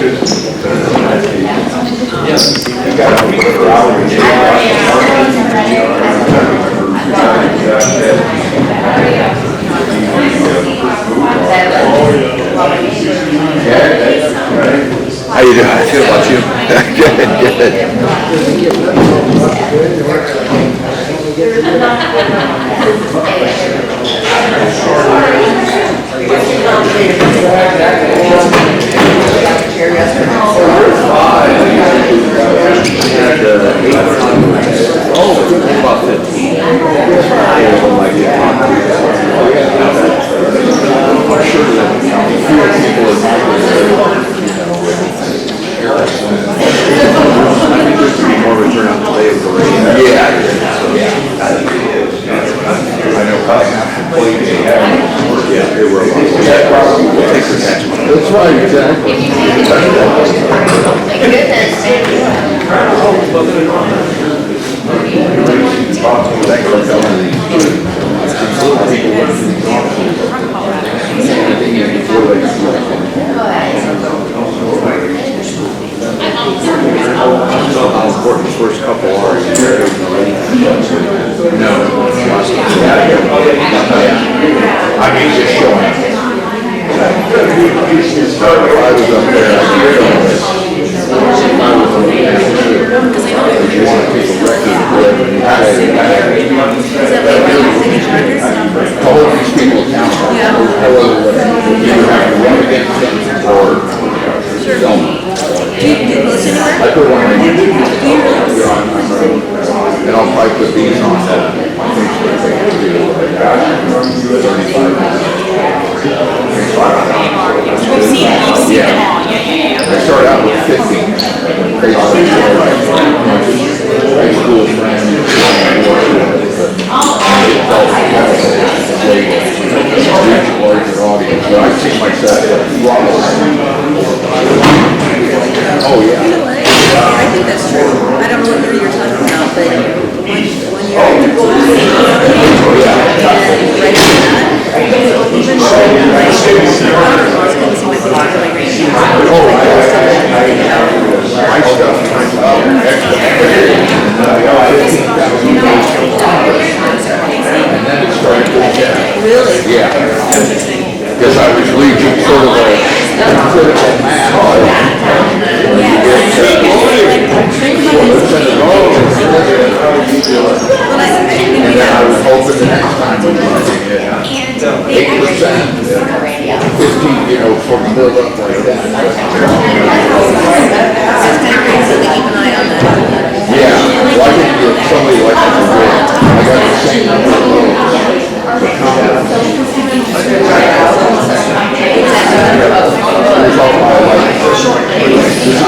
How you doing? I feel about you. Good, about 15. I'm sure that fewer people in my I think there's going to be more return on today with the rain. Yeah. I know completely. Yeah, they were about to take the next one. That's right, exactly. Thank goodness. Thanks for coming. How important the first couple are. No. I mean, just showing. I was up there. Hold these people accountable. You have to run against them or don't. Do you post anywhere? I put one in. And I'll probably put these on my Facebook page too. 35 minutes. You've seen them all. Yeah. I started out with 50. High school friends. Larger audience. But I see myself. Oh yeah. You know what? I think that's true. I don't know what year you're talking about, but one year I did and right after that, even though I was going to see my picture really great. My stuff. And then it started to get. Really? Yeah. Because I was reaching sort of a critical mass. And then I was hoping the next time we'd get 8%, 15, for the build up like that. Yeah, well I think if somebody like that would do it, I got the same number of there's all my life. This is and this is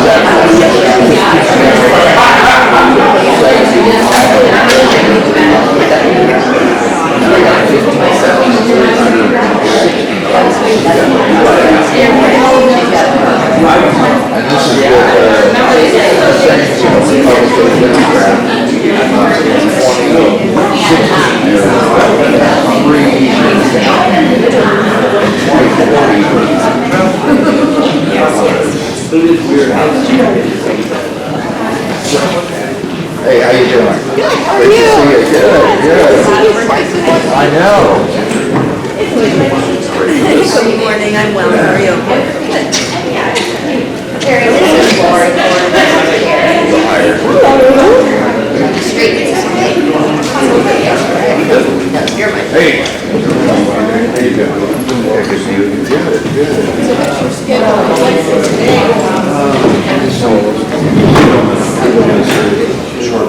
Hey, how you doing? Good, how are you? Good. I know. Good morning, I'm well, how are you? Good. Terry, this is Lori. Hey. How you doing? Good to see you. Short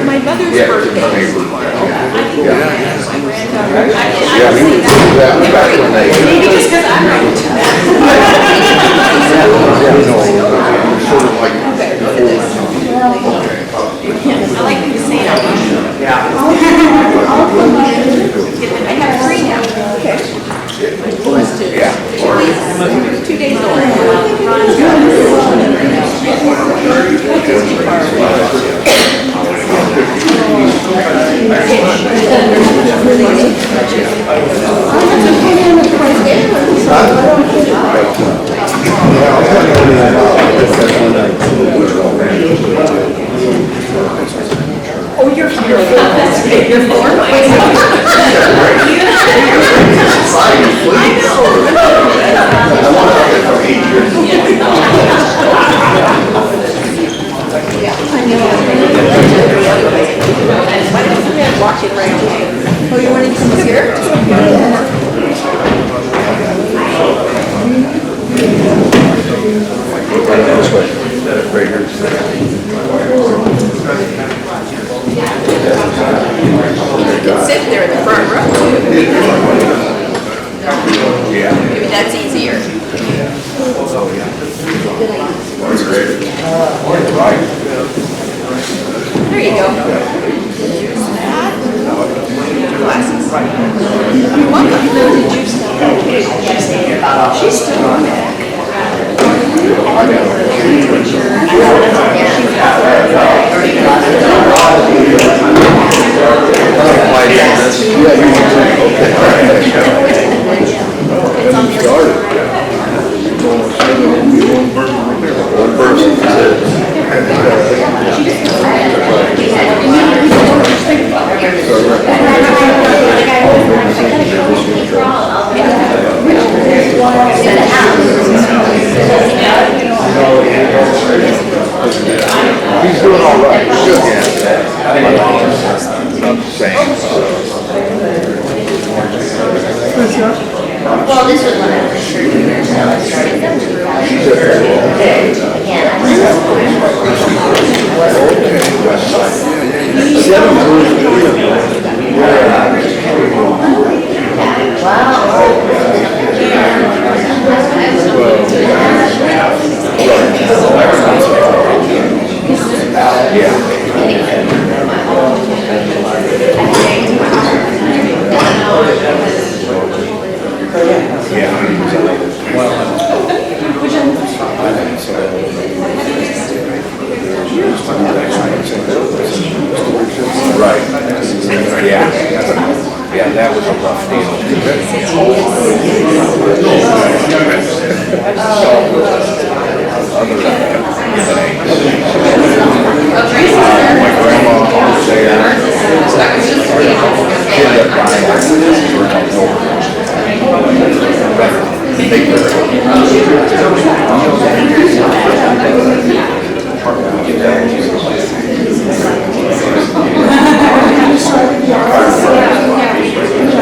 My mother's birthday. Yeah. Yeah, he was that back when they. Maybe just because I'm right. Sort of like. I like the casino. Yeah. I have 3 now. Okay. Yeah. 2 days old. Oh, you're 4. You're 4? Watching right away. Oh, you want to come here? Right here. Sit there in the front row. Yeah. Maybe that's easier. That's great. There you go. Glasses. You're welcome. She's still on it. One person said. He's doing all right. Good. Same. Well, this was when I was sure you were starting them to Right. Yeah. Yeah, that was a rough deal. My grandma was there. She ended up dying.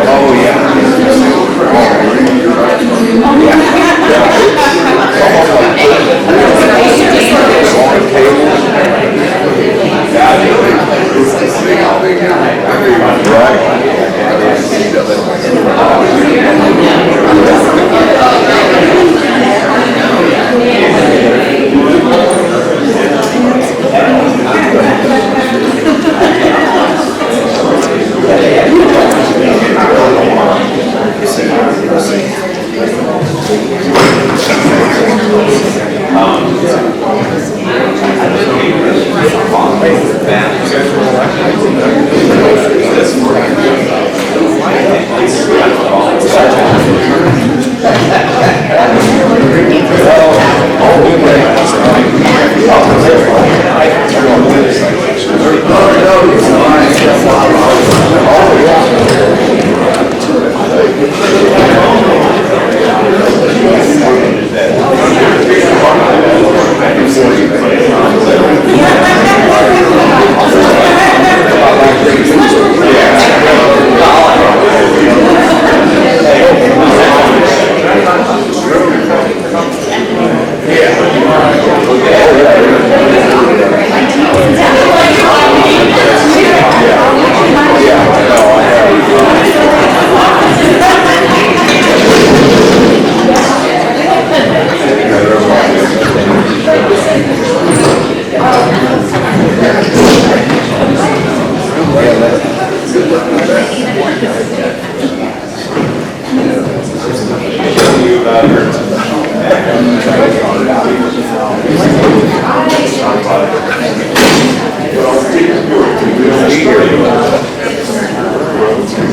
Oh, yeah.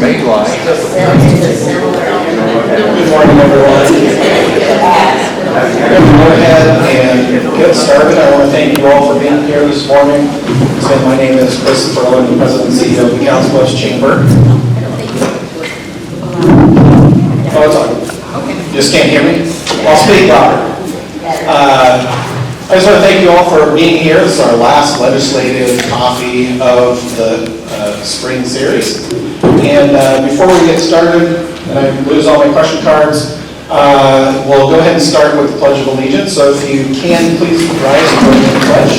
May light. Good morning, everyone. I'm going to go ahead and get started. I want to thank you all for being here this morning. So my name is Chris Berlin, President and CEO of the Council Bluffs Chamber. Oh, it's on. You just can't hear me? I'll speak louder. I just want to thank you all for being here. This is our last legislative coffee of the spring series. And before we get started, and I lose all my question cards, we'll go ahead and start with the Pledge of Allegiance. So if you can, please rise and join me in the pledge.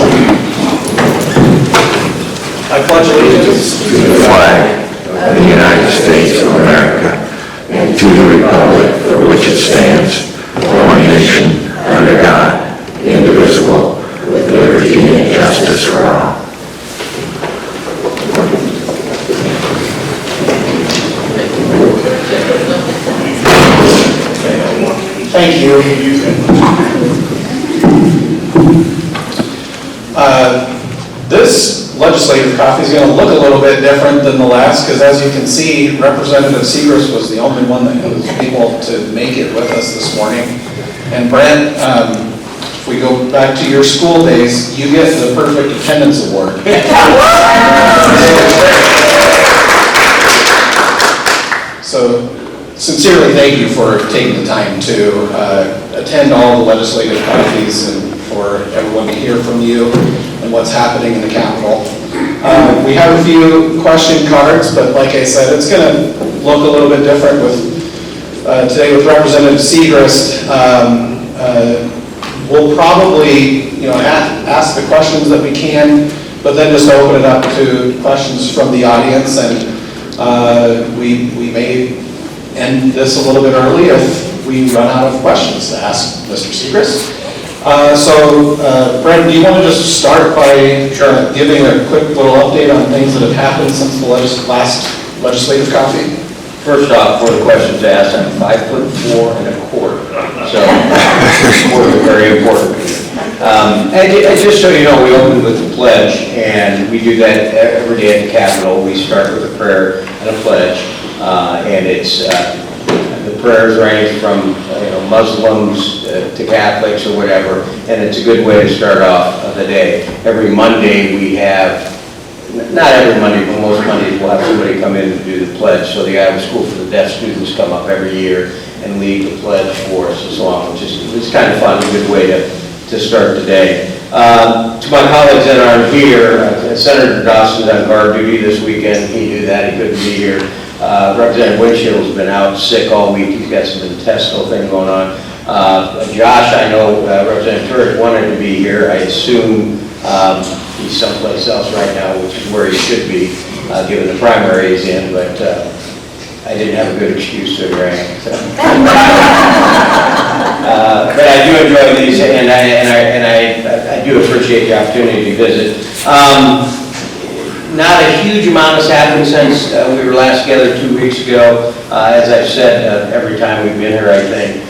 I pledge allegiance to the flag of the United States of America and to the republic for which it stands, one nation, under God, indivisible, with liberty and justice for all. Thank you. This legislative coffee is going to look a little bit different than the last because, as you can see, Representative Segrist was the only one that was able to make it with us this morning. And Brent, if we go back to your school days, you get the perfect attendance award. So, sincerely thank you for taking the time to attend all the legislative coffees and for everyone to hear from you and what's happening in the Capitol. We have a few question cards, but like I said, it's going to look a little bit different with today with Representative Segrist. We'll probably ask the questions that we can, but then just open it up to questions from the audience, and we may end this a little bit early if we run out of questions to ask Mr. Segrist. Brent, do you want to just start by giving a quick little update on things that have happened since the last legislative coffee? First off, for the questions asked, I'm 5'4" and a quarter, so we're very important. And just so you know, we opened with the pledge, and we do that every day at the Capitol. We start with a prayer and a pledge, and it's the prayers range from Muslims to Catholics or whatever, and it's a good way to start off the day. Every Monday we have. Not every Monday, but most Mondays we'll have somebody come in to do the pledge. So the Iowa School for the Deaf students come up every year and lead the pledge for us and so on, which is it's kind of fun, a good way to start the day. To my colleagues that aren't here, Senator Dawson's on guard duty this weekend. He knew that, he couldn't be here. Representative Winshill's been out sick all week. He's got some intestinal thing going on. Josh, I know Representative Turek wanted to be here. I assume he's someplace else right now, which is where he should be, given the primary he's in, but I didn't have a good excuse to agree. So. But I do enjoy these, and I do appreciate the opportunity to visit. Not a huge amount has happened since we were last together 2 weeks ago. As I've said every time we've been here, I think,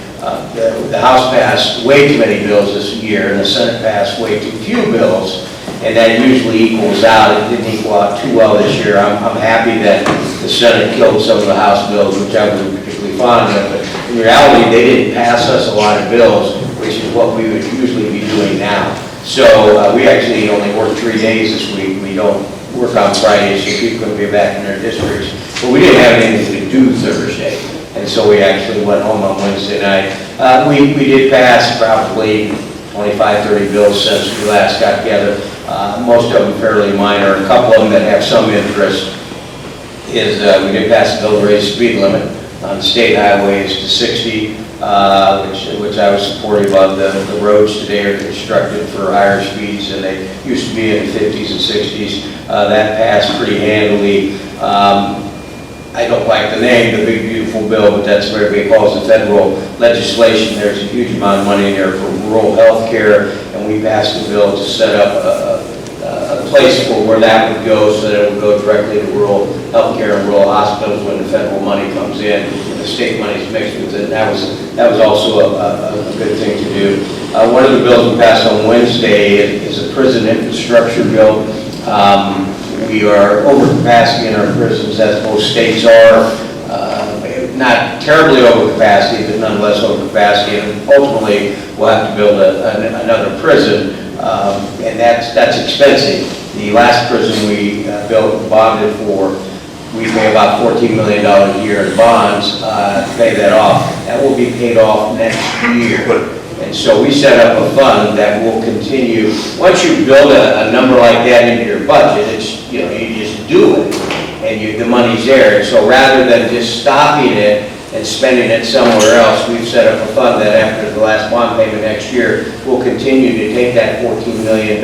the House passed way too many bills this year, and the Senate passed way too few bills, and that usually equals out. It didn't equal out too well this year. I'm happy that the Senate killed some of the House bills, which I wasn't particularly fond of, but in reality, they didn't pass us a lot of bills, which is what we would usually be doing now. So we actually only worked 3 days this week. We don't work on Fridays, so people can be back in their districts, but we didn't have anything to do Thursday. And so we actually went home on Wednesday night. We did pass probably 25, 30 bills since we last got together. Most of them fairly minor. A couple of them that have some interest is we did pass a bill to raise the speed limit on state highways to 60, which I was supportive of. The roads today are constructed for higher speeds than they used to be in the 50s and 60s. That passed pretty handily. I don't like the name, the big beautiful bill, but that's what everybody calls it, federal legislation. There's a huge amount of money in there for rural health care, and we passed a bill to set up a place for where that would go so that it would go directly to rural health care and rural hospitals when the federal money comes in and the state money is mixed with it. And that was also a good thing to do. One of the bills we passed on Wednesday is a prison infrastructure bill. We are over capacity in our prisons, as most states are. Not terribly over capacity, but nonetheless over capacity. And ultimately, we'll have to build another prison, and that's expensive. The last prison we built and bonded for, we pay about $14 million a year in bonds to pay that off. That will be paid off next year. And so we set up a fund that will continue. Once you build a number like that into your budget, it's, you just do it, and the money's there. And so rather than just stopping it and spending it somewhere else, we've set up a fund that after the last bond payment next year, we'll continue to take that $14 million,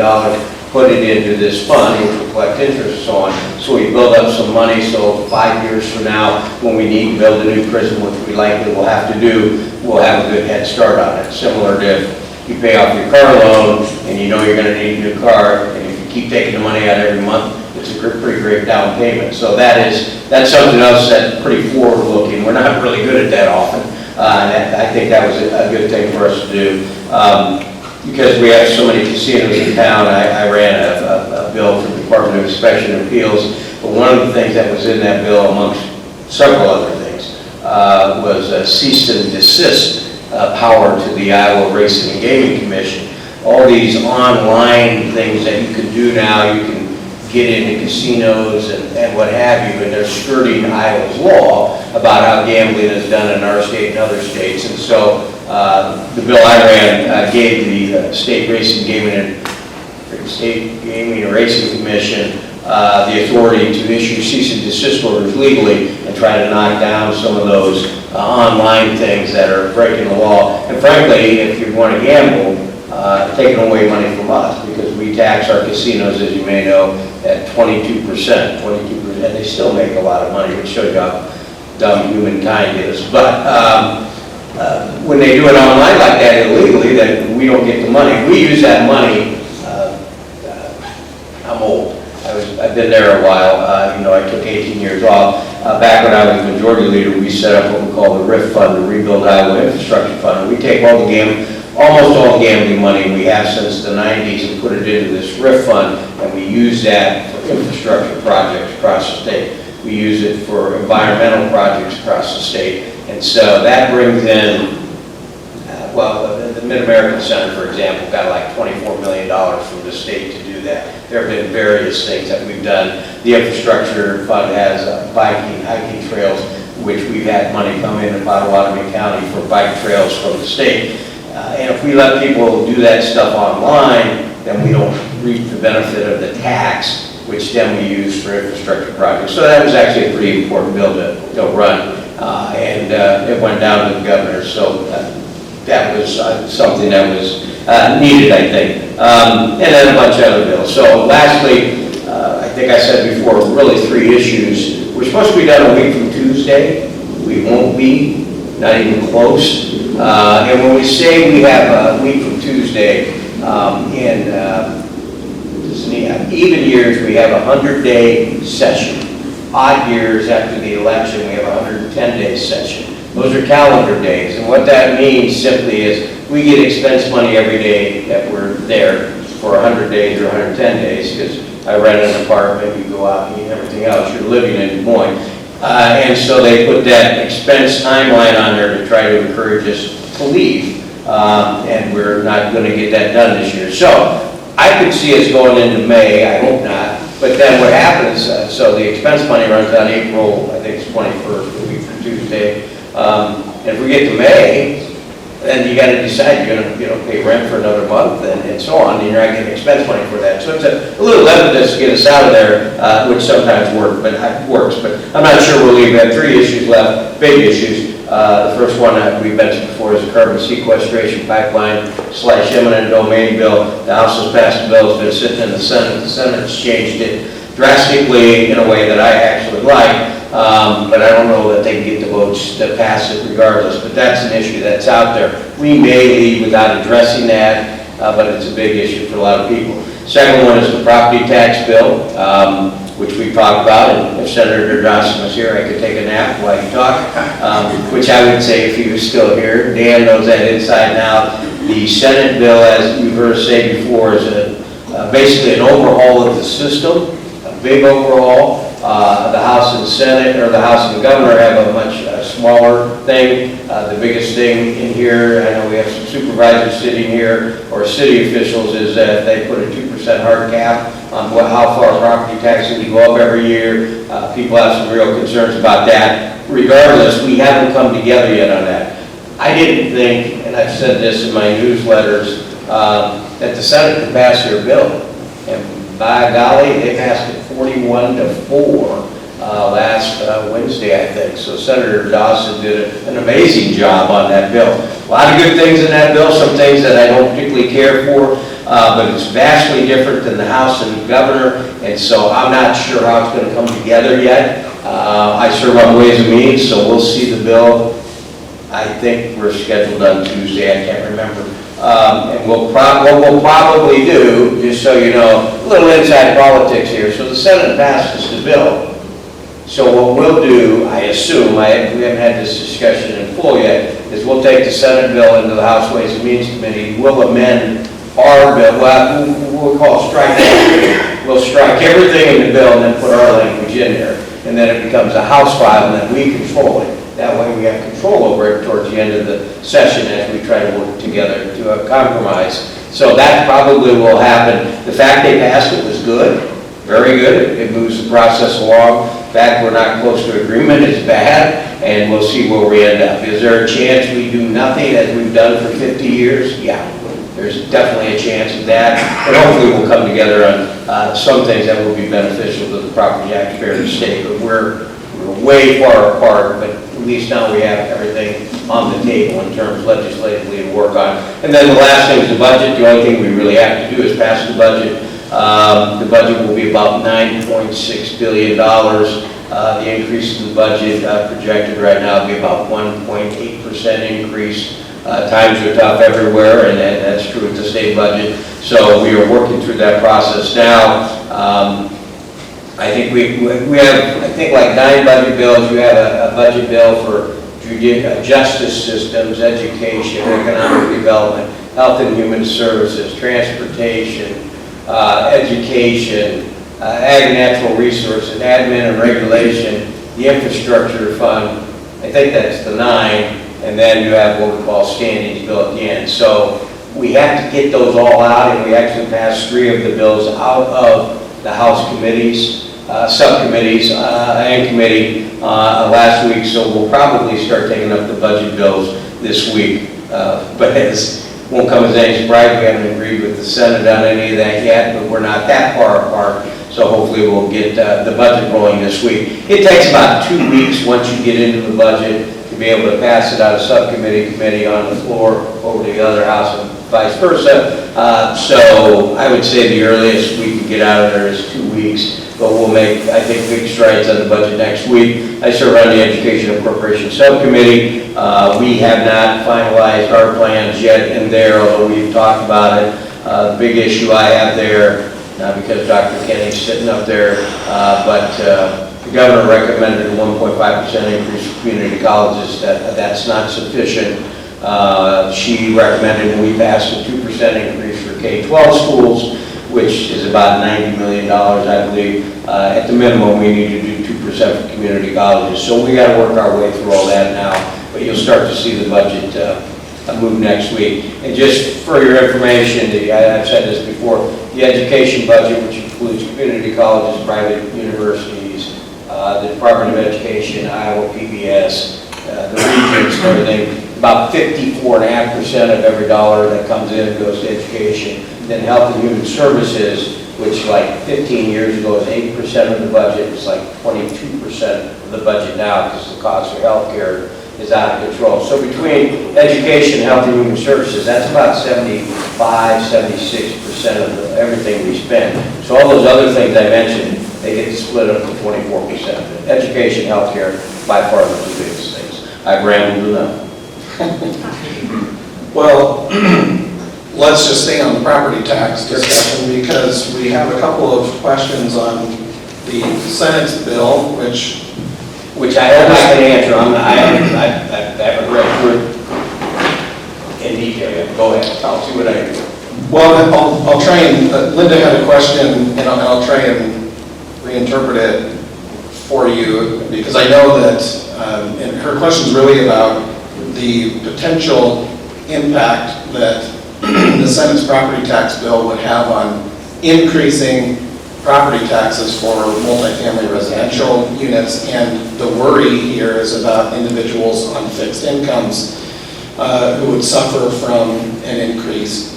put it into this fund, which will collect interest and so on. So we build up some money, so 5 years from now, when we need to build a new prison, which we likely will have to do, we'll have a good head start on it. Similar to if you pay off your car loan and you know you're gonna need a new car, and if you keep taking the money out every month, it's a pretty great down payment. So that's something else that's pretty forward-looking. We're not really good at that often. And I think that was a good thing for us to do. Because we have so many casinos in town, I ran a bill for the Department of Inspection and Appeals, but one of the things that was in that bill, amongst several other things, was a cease and desist power to the Iowa Racing and Gaming Commission. All these online things that you can do now, you can get into casinos and what have you, and they're skirting Iowa's law about how gambling is done in our state and other states. And so the bill I ran gave the State Racing Gaming and Racing Commission the authority to issue cease and desist orders legally and try to knock down some of those online things that are breaking the law. And frankly, if you want to gamble, taking away money from us, because we tax our casinos, as you may know, at 22%, and they still make a lot of money, which shows you how dumb humankind is. But when they do it online like that illegally, then we don't get the money. We use that money. I'm old. I've been there a while. I took 18 years off. Back when I was majority leader, we set up what we call the RIF Fund, the Rebuild Iowa Infrastructure Fund. We take almost all the gambling money we have since the 90s and put it into this RIF Fund, and we use that for infrastructure projects across the state. We use it for environmental projects across the state. And so that brings in, the Mid-American Center, for example, got like $24 million from the state to do that. There have been various things that we've done. The infrastructure fund has hiking trails, which we've had money come in Pottawatomie County for bike trails from the state. And if we let people do that stuff online, then we don't reap the benefit of the tax, which then we use for infrastructure projects. So that was actually a pretty important bill to run, and it went down to the governor. So that was something that was needed, I think. And then a bunch of other bills. So lastly, I think I said before, really 3 issues. We're supposed to be done a week from Tuesday. We won't be, not even close. And when we say we have a week from Tuesday, in even years, we have a 100-day session. Odd years after the election, we have a 110-day session. Those are calendar days, and what that means simply is we get expense money every day that we're there for 100 days or 110 days, because I rent an apartment, you go out and eat everything else, you're living in Des Moines. And so they put that expense timeline on there to try to encourage us to leave, and we're not going to get that done this year. So I could see us going into May, I hope not, but then what happens, so the expense money runs out April, I think it's 21st, a week from Tuesday. And if we get to May, then you got to decide you're going to pay rent for another month and so on, and you're not getting expense money for that. So it's a little impetus to get us out of there, which sometimes works, but I'm not sure we'll leave. We have 3 issues left, big issues. The first one that we've mentioned before is the carbon sequestration pipeline / eminent domain bill. The House has passed the bill, it's been sitting in the Senate. The Senate's changed it drastically in a way that I actually like. But I don't know that they can get the votes to pass it regardless, but that's an issue that's out there. We may leave without addressing that, but it's a big issue for a lot of people. Second one is the property tax bill, which we talked about, and if Senator Johnson was here, I could take a nap while you talk, which I would say if he was still here. Dan knows that inside and out. The Senate bill, as you've heard us say before, is basically an overhaul of the system, big overall. The House and Senate, or the House and the Governor have a much smaller thing. The biggest thing in here, I know we have some supervisors sitting here, or city officials, is that they put a 2% hard cap on how far property taxes can go up every year. People have some real concerns about that. Regardless, we haven't come together yet on that. I didn't think, and I've said this in my newsletters, that the Senate could pass their bill. And by golly, they passed it 41-4 last Wednesday, I think. So Senator Dawson did an amazing job on that bill. A lot of good things in that bill, some things that I don't particularly care for, but it's vastly different than the House and the Governor, and so I'm not sure how it's going to come together yet. I serve on Ways and Means, so we'll see the bill. I think we're scheduled on Tuesday, I can't remember. And what we'll probably do, just so you know, a little inside politics here. So the Senate passes the bill. So what we'll do, I assume, we haven't had this discussion in full yet, is we'll take the Senate bill into the House Ways and Means Committee. We'll amend our bill, well, we'll call it strike. We'll strike everything in the bill and then put our language in there. And then it becomes a House file and then we control it. That way we have control over it towards the end of the session as we try to work together to a compromise. So that probably will happen. The fact they passed it was good, very good. It moves the process along. The fact we're not close to agreement is bad, and we'll see where we end up. Is there a chance we do nothing as we've done for 50 years? Yeah, there's definitely a chance of that. But hopefully we'll come together on some things that will be beneficial to the property taxpayer of the state. But we're way far apart, but at least now we have everything on the table in terms legislatively to work on. And then the last thing is the budget. The only thing we really have to do is pass the budget. The budget will be about $9.6 billion. The increase in the budget projected right now will be about 1.8% increase. Times are tough everywhere, and that's true with the state budget. So we are working through that process now. I think we have, I think, like 9 budget bills. We have a budget bill for justice systems, education, economic development, health and human services, transportation, education, ag and natural resources, admin and regulation, the infrastructure fund. I think that's the 9, and then you have what we call standings bill at the end. So we have to get those all out, and we actually passed 3 of the bills out of the House committees, subcommittees, and committee last week. So we'll probably start taking up the budget bills this week. But it won't come as any surprise. We haven't agreed with the Senate on any of that yet, but we're not that far apart. So hopefully we'll get the budget rolling this week. It takes about 2 weeks once you get into the budget to be able to pass it out of subcommittee, committee, on the floor, over to the other house, and vice versa. So I would say the earliest we can get out of there is 2 weeks, but we'll make, I think, big strides on the budget next week. I serve on the Education Appropriation Subcommittee. We have not finalized our plans yet in there, although we've talked about it. The big issue I have there, because Dr. Kenny's sitting up there, but the governor recommended a 1.5% increase for community colleges. That's not sufficient. She recommended, and we passed a 2% increase for K-12 schools, which is about $90 million, I believe. At the minimum, we need to do 2% for community colleges. So we got to work our way through all that now, but you'll start to see the budget move next week. And just for your information, I've said this before, the education budget, which includes community colleges, private universities, the Department of Education, Iowa PBS, the regions, everything, about 54.5% of every dollar that comes in goes to education. Then Health and Human Services, which like 15 years ago was 8% of the budget, it's like 22% of the budget now because the cost of health care is out of control. So between education, health and human services, that's about 75, 76% of everything we spend. So all those other things I mentioned, they get split up to 24%. Education, healthcare, by far the 2 biggest things. I've rambled enough. Well, let's just stay on the property tax discussion because we have a couple of questions on the Senate's bill, which I hope I can answer. I haven't read through it in detail yet. Go ahead. I'll see what I can do. Well, I'll try and, Linda had a question, and I'll try and reinterpret it for you, because I know that, and her question is really about the potential impact that the Senate's property tax bill would have on increasing property taxes for multifamily residential units, and the worry here is about individuals on fixed incomes who would suffer from an increase.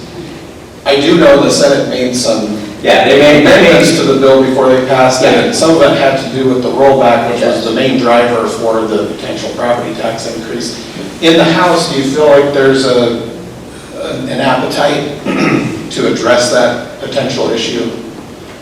I do know the Senate made some Yeah, they made amendments to the bill before they passed it, Yeah. and some of it had to do with the rollback, which was the main driver for the potential property tax increase. In the House, do you feel like there's an appetite to address that potential issue?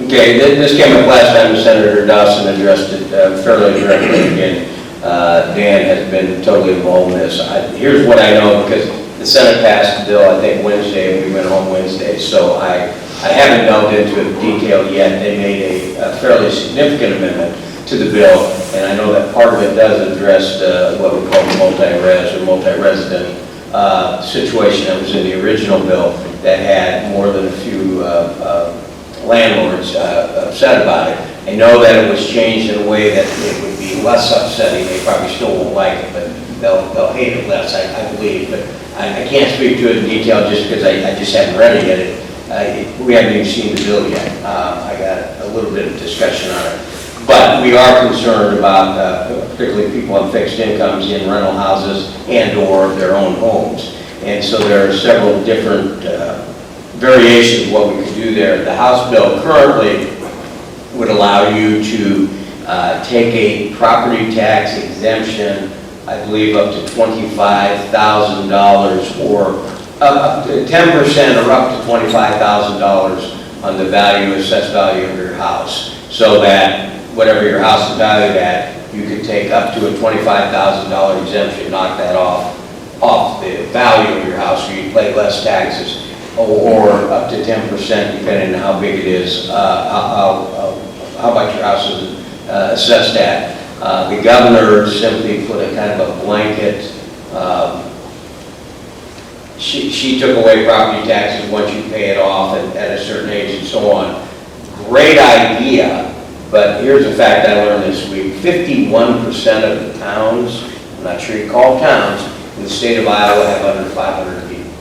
Okay, this came up last time, Senator Dawson addressed it fairly directly again. Dan has been totally involved in this. Here's what I know, because the Senate passed the bill, I think Wednesday, and we went home Wednesday, so I haven't delved into it in detail yet. They made a fairly significant amendment to the bill, and I know that part of it does address what we call the multi-res or multi-resident situation that was in the original bill that had more than a few landlords upset about it. I know that it was changed in a way that it would be less upsetting. They probably still won't like it, but they'll hate it less, I believe. But I can't speak to it in detail just because I just haven't read it yet. We haven't even seen the bill yet. I got a little bit of discussion on it. But we are concerned about particularly people on fixed incomes in rental houses and/or their own homes. And so there are several different variations of what we could do there. The House bill currently would allow you to take a property tax exemption, I believe up to $25,000 or up to 10% or up to $25,000 on the value, assessed value of your house. So that whatever your house is valued at, you could take up to a $25,000 exemption, knock that off the value of your house, so you pay less taxes, or up to 10% depending on how big it is, how much your house is assessed at. The governor simply put a kind of a blanket, she took away property taxes once you pay it off at a certain age and so on. Great idea, but here's a fact I learned this week. 51% of the towns, I'm not sure you call towns, in the state of Iowa have under 500 people.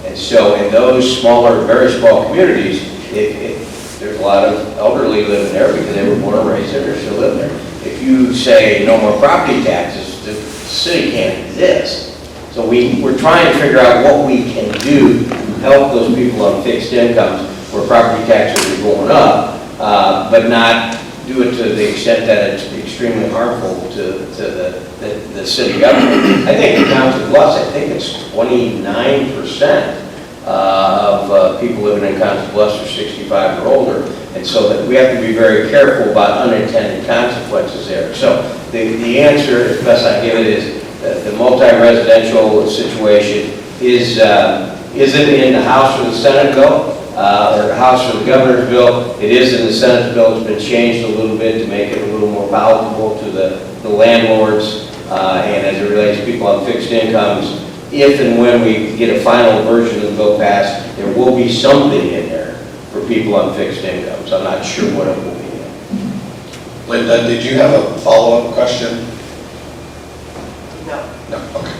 And so in those smaller, very small communities, there's a lot of elderly living there because they were born and raised there, they're still living there. If you say no more property taxes, the city can't exist. So we're trying to figure out what we can do to help those people on fixed incomes where property taxes are going up, but not do it to the extent that it's extremely harmful to the city government. I think in Council Bluffs, I think it's 29% of people living in Council Bluffs are 65 or older, and so that we have to be very careful about unintended consequences there. So the answer, as best I give it, is the multi-residential situation isn't in the House or the Senate bill, or the House or the Governor's bill. It is in the Senate bill. It's been changed a little bit to make it a little more palatable to the landlords, and as it relates to people on fixed incomes. If and when we get a final version of the bill passed, there will be something in there for people on fixed incomes. I'm not sure what it will be. Linda, did you have a follow-up question? No. No, okay.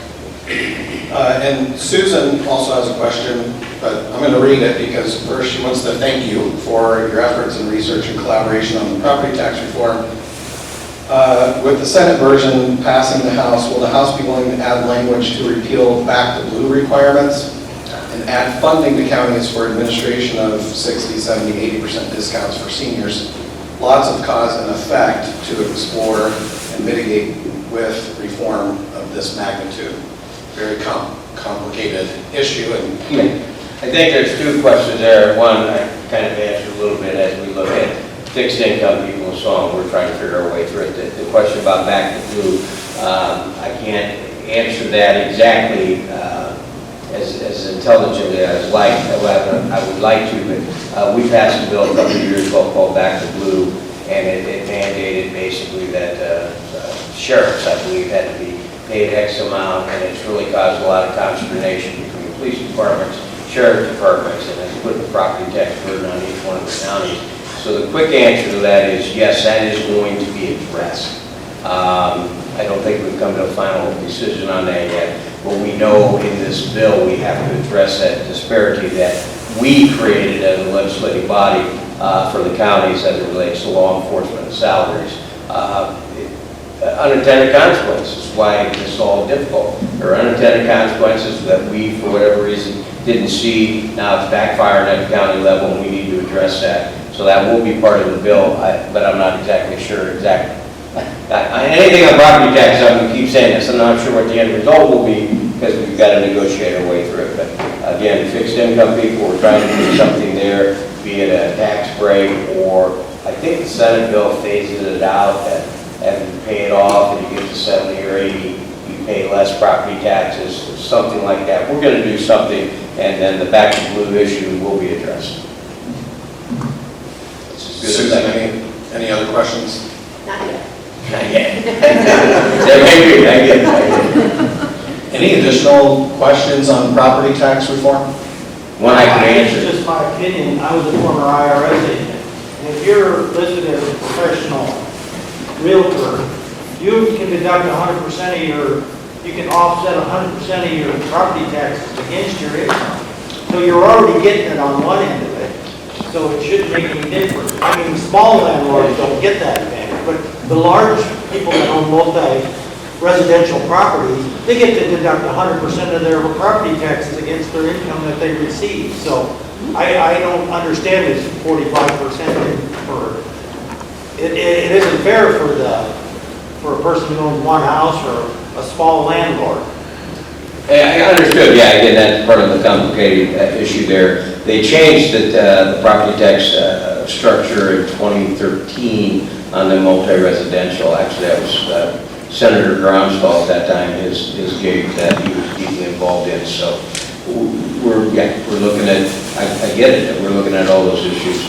And Susan also has a question, but I'm going to read it because first she wants to thank you for your efforts in research and collaboration on the property tax reform. With the Senate version passing the House, will the House be willing to add language to repeal back the blue requirements and add funding to counties for administration of 60, 70, 80% discounts for seniors? Lots of cause and effect to explore and mitigate with reform of this magnitude. Very complicated issue. And I think there's two questions there. One, I kind of answered a little bit as we look at fixed income people and so on. We're trying to figure our way through it. The question about back to blue, I can't answer that exactly as intelligently as I would like to, but we passed a bill a couple of years ago called Back to Blue, and it mandated basically that sheriffs, I believe, had to be paid X amount, and it's really caused a lot of consternation between police departments, sheriff departments, and it's put the property tax burden on each one of the counties. So the quick answer to that is yes, that is going to be addressed. I don't think we've come to a final decision on that yet, but we know in this bill we have to address that disparity that we created as a legislative body for the counties as it relates to law enforcement salaries. Unintended consequences, why it's all difficult. There are unintended consequences that we, for whatever reason, didn't see. Now it's backfiring at the county level, and we need to address that. So that will be part of the bill, but I'm not exactly sure exactly. Anything on property tax, I'm going to keep saying this. I'm not sure what the end result will be because we've got to negotiate our way through it. But again, fixed income people, we're trying to do something there, be it a tax break or I think the Senate bill phases it out that after you pay it off and you get to 70 or 80, you pay less property taxes, something like that. We're going to do something, and then the back to blue issue will be addressed. Susan, any other questions? Not yet. Not yet. I get it. Any additional questions on property tax reform? One I can It's answer. just my opinion, I was a former IRS agent, and if you're listed as a professional realtor, you can deduct 100% of your, you can offset 100% of your property taxes against your income. So you're already getting it on one end of it, so it shouldn't make any difference. I mean, small landlords don't get that advantage, but the large people that own multi-residential properties, they get to deduct 100% of their property taxes against their income that they receive. So I don't understand this 45% for, it isn't fair for a person who owns one house or a small landlord. I understood, yeah, again, that's part of the complicated issue there. They changed the property tax structure in 2013 on the multi-residential. Actually, that was Senator Groundstal at that time, his gig that he was deeply involved in. So we're looking at, I get it, that we're looking at all those issues.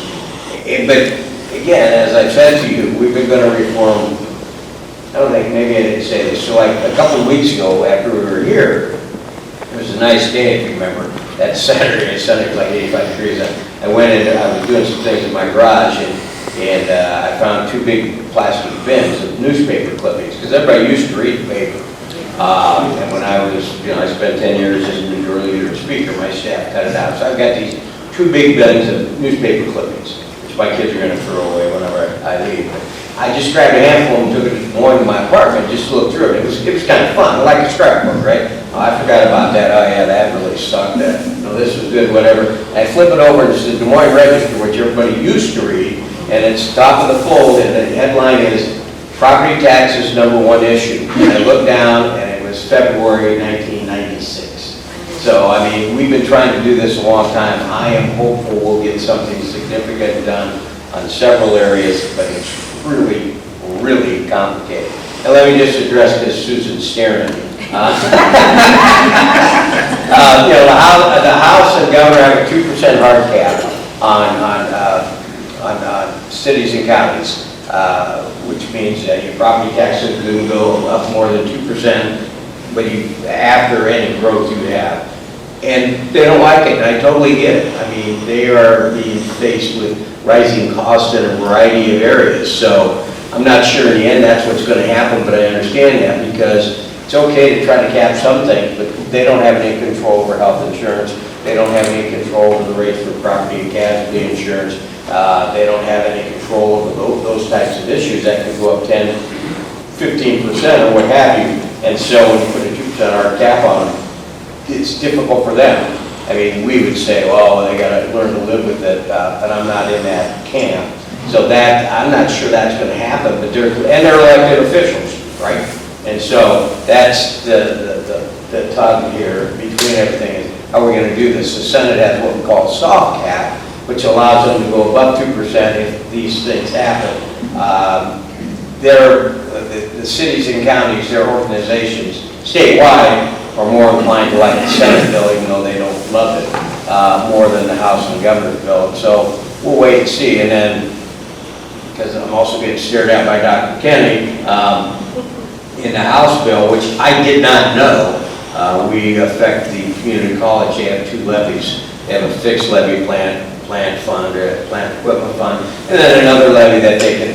But again, as I've said to you, we've been going to reform, I don't think, maybe I didn't say this, so like a couple of weeks ago after we were here, it was a nice day, if you remember, that Saturday, Sunday was like 85 degrees. I went in, I was doing some things in my garage, and I found two big plastic bins of newspaper clippings, because everybody used to read the paper. And when I was, I spent 10 years as a New York leader speaker, my staff cut it out. So I've got these two big bins of newspaper clippings, which my kids are going to throw away whenever I leave. But I just grabbed a handful and took it more to my apartment, just to look through it. It was kind of fun, like a scrapbook, right? Oh, I forgot about that. Oh yeah, that really sucked. This was good, whatever. And I flip it over and it's the Des Moines Register, which everybody used to read, and it's top of the fold, and the headline is "Property Taxes #1 Issue." And I looked down, and it was February 1996. So I mean, we've been trying to do this a long time. I am hopeful we'll get something significant done on several areas, but it's really, really complicated. And let me just address this, Susan's staring at me. The House and Governor have a 2% hard cap on cities and counties, which means that your property taxes can go up more than 2%, but after any growth you have. And they don't like it, and I totally get it. I mean, they are being faced with rising costs in a variety of areas. So I'm not sure in the end that's what's going to happen, but I understand that because it's okay to try to cap some things, but they don't have any control over health insurance. They don't have any control over the rates for property and casualty insurance. They don't have any control over those types of issues that can go up 10, 15% or what have you. And so when you put a 2% hard cap on them, it's difficult for them. I mean, we would say, well, they got to learn to live with it, but I'm not in that camp. So that, I'm not sure that's going to happen, but they're elected officials, right? And so that's the tug here between everything is, how are we going to do this? The Senate has what we call a soft cap, which allows them to go above 2% if these things happen. The cities and counties, their organizations, statewide, are more inclined to like the Senate bill, even though they don't love it, more than the House and Governor's bill. So we'll wait and see. And then, because I'm also getting stared at by Dr. Kennedy, in the House bill, which I did not know, we affect the community college. They have two levies. They have a fixed levy plan plant fund, or plant equipment fund, and then another levy that they can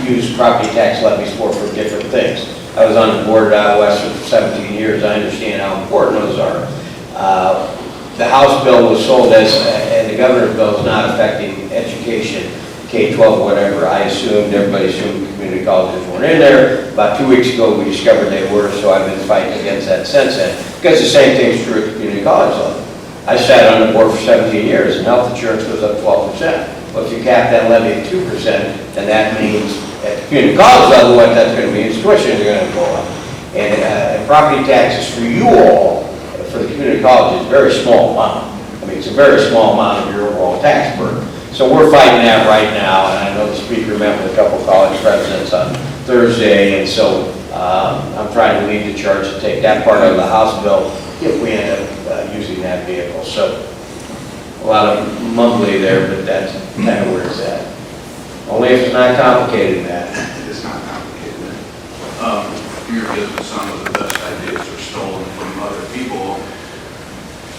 use property tax levies for different things. I was on the board out west for 17 years. I understand how important those are. The House bill was sold as, and the governor's bill is not affecting education, K-12, whatever. I assumed, everybody assumed community colleges weren't in there. About 2 weeks ago, we discovered they were, so I've been fighting against that since then. Because the same thing's true at the community college level. I sat on the board for 17 years, and health insurance goes up 12%. Well, if you cap that levy at 2%, then that means at the community college level, what that's going to mean is tuition is going to go up. And property taxes for you all, for the community college, is a very small amount. I mean, it's a very small amount of your overall tax burden. So we're fighting that right now, and I know the speaker met with a couple of college presidents on Thursday, and so I'm trying to lead the charge to take that part of the House bill if we end up using that vehicle. So a lot of mumbly there, but that's kind of where it's at. Only if it's not complicated, Matt. It's not complicated. Your business, some of the best ideas are stolen from other people,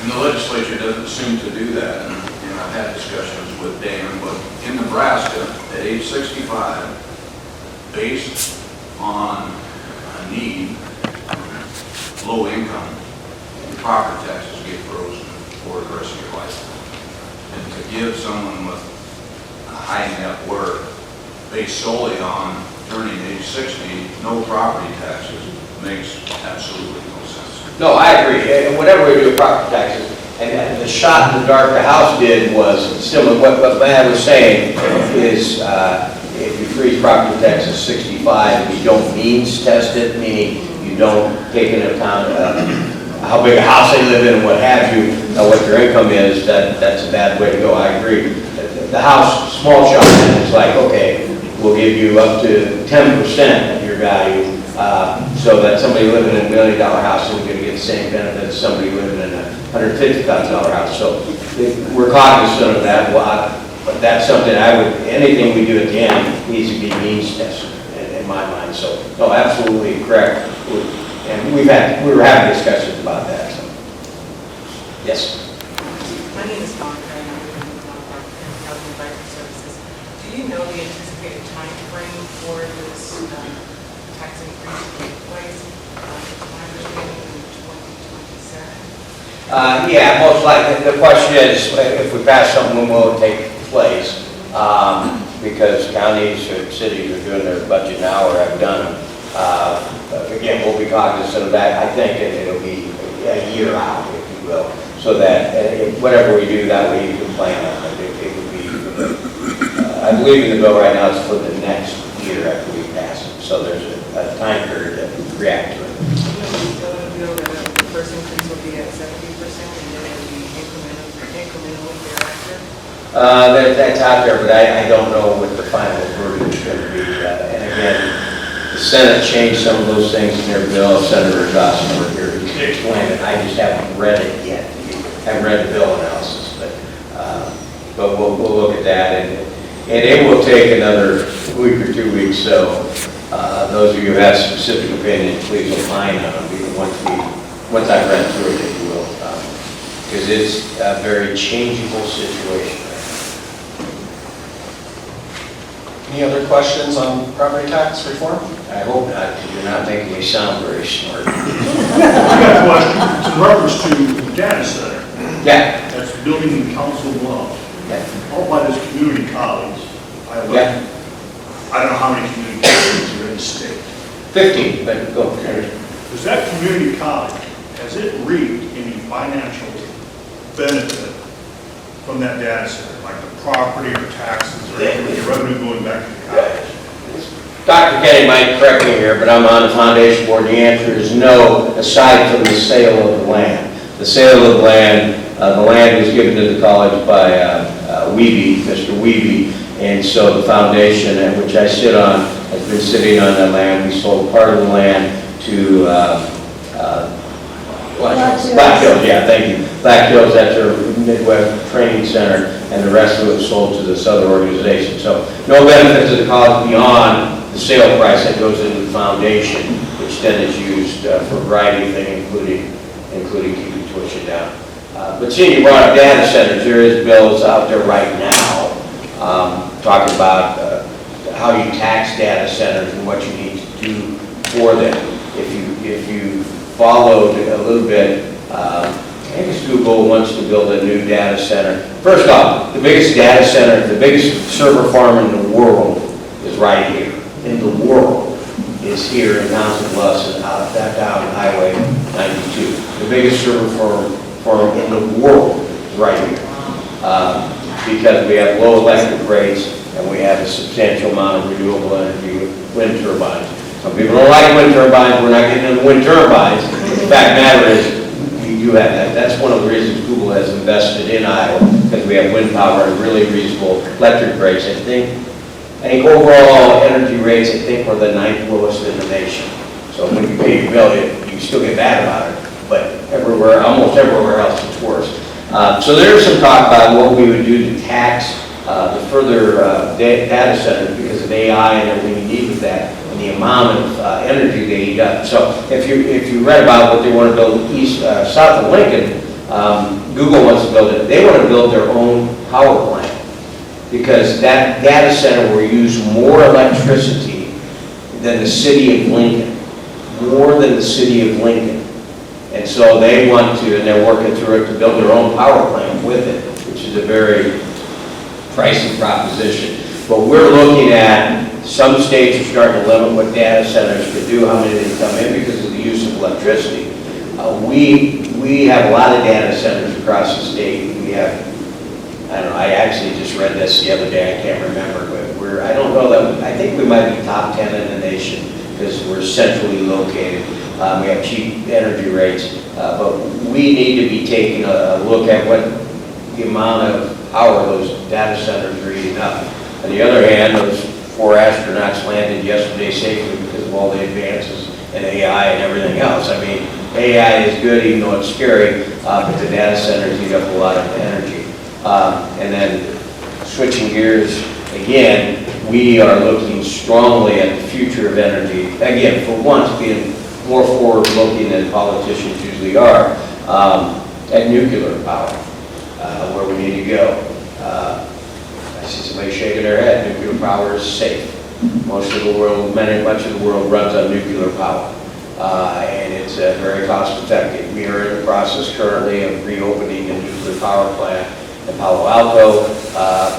and the legislature doesn't seem to do that. And I've had discussions with Dan, but in Nebraska, at age 65, based on a need, low income, property taxes get frozen for the rest of your life. And to give someone with a high net worth, based solely on turning age 60, no property taxes makes absolutely no sense. No, I agree. And whatever we do with property taxes, and the shot in the dark the House did was similar. What Matt was saying is if you freeze property taxes 65, you don't means test it, meaning you don't take into account how big a house they live in and what have you, what your income is, that's a bad way to go. I agree. The House small shot is like, okay, we'll give you up to 10% of your value, so that somebody living in $1 million house is going to get the same benefit as somebody living in a $150,000 house. So we're cognizant of that, but that's something anything we do at the end needs to be means tested in my mind. So, no, absolutely correct. And we were having discussions about that. So. Yes. My name is Monica, and I'm with the Housing Advisory Services. Do you know the anticipated time frame for this tax increase to take place? My understanding is 2027. Yeah, most likely. The question is, if we pass something, when will it take place? Because counties or cities are doing their budget now or have done them. Again, we'll be cognizant of that. I think it'll be a year out, if you will, so that whatever we do, that way you can plan on it. It would be, I believe in the bill right now, it's for the next year after we pass it. So there's a time period to react to it. The first increase will be at 70%, and then it will be incrementally thereafter? That's out there, but I don't know what the final version is going to be. And again, the Senate changed some of those things in their bill. Senator Dawson over here, he can explain it. I just haven't read it yet. I haven't read the bill analysis, but we'll look at that, and it will take another week or 2 weeks. So those of you who have specific opinions, please opine on them once I've read through it, if you will, because it's a very changeable situation. Any other questions on property tax reform? I hope not, because you're not making me sound very smart. I got a question. It's in reference to the data center. Yeah. That's building in Council Bluffs. Yeah. All by this community college. I don't know how many community colleges are in the state. 15, but go. Does that community college, has it reaped any financial benefit from that data center? Like the property or taxes or any revenue going back to the college? Dr. Kenny might correct me here, but I'm on the foundation board. The answer is no, aside from the sale of the land. The sale of the land was given to the college by Wiebe, Mr. Wiebe, and so the foundation at which I sit on has been sitting on that land. We sold part of the land to Black Hills, yeah, thank you. Black Hills, that's our Midwest Training Center, and the rest of it was sold to this other organization. So no benefit to the college beyond the sale price that goes into the foundation, which then is used for a variety of things, including keeping tuition down. But seeing you brought up data centers, there is bills out there right now talking about how you tax data centers and what you need to do for them. If you followed a little bit, I think it's Google wants to build a new data center. First off, the biggest data center, the biggest server farm in the world is right here. In the world is here in Council Bluffs and down Highway 92. The biggest server farm in the world is right here. Because we have low electric rates and we have a substantial amount of renewable energy with wind turbines. Some people don't like wind turbines, we're not getting into wind turbines. The fact matter is, we do have that. That's one of the reasons Google has invested in Iowa, because we have wind power and really reasonable electric rates. I think overall energy rates, I think we're the 9th lowest in the nation. So when you pay your bill, you still get mad about it, but everywhere, almost everywhere else it's worse. So there's some talk about what we would do to tax the further data centers because of AI and everything you need with that, and the amount of energy they eat up. So if you read about what they want to build south of Lincoln, Google wants to build it. They want to build their own power plant because that data center will use more electricity than the city of Lincoln, more than the city of Lincoln. And so they want to, and they're working through it to build their own power plant with it, which is a very pricey proposition. But we're looking at, some states are starting to limit what data centers can do, how many they come in because of the use of electricity. We have a lot of data centers across the state. We have, I don't know, I actually just read this the other day, I can't remember, but I don't know that, I think we might be top 10 in the nation because we're centrally located. We have cheap energy rates, but we need to be taking a look at what the amount of power those data centers are eating up. On the other hand, those 4 astronauts landed yesterday safely because of all the advances in AI and everything else. I mean, AI is good even though it's scary, but the data centers eat up a lot of energy. And then switching gears again, we are looking strongly at the future of energy. Again, for once, being more forward-looking than politicians usually are, at nuclear power, where we need to go. I see somebody shaking their head. Nuclear power is safe. Most of the world, much of the world runs on nuclear power, and it's very cost-effective. We are in the process currently of reopening a nuclear power plant in Palo Alto,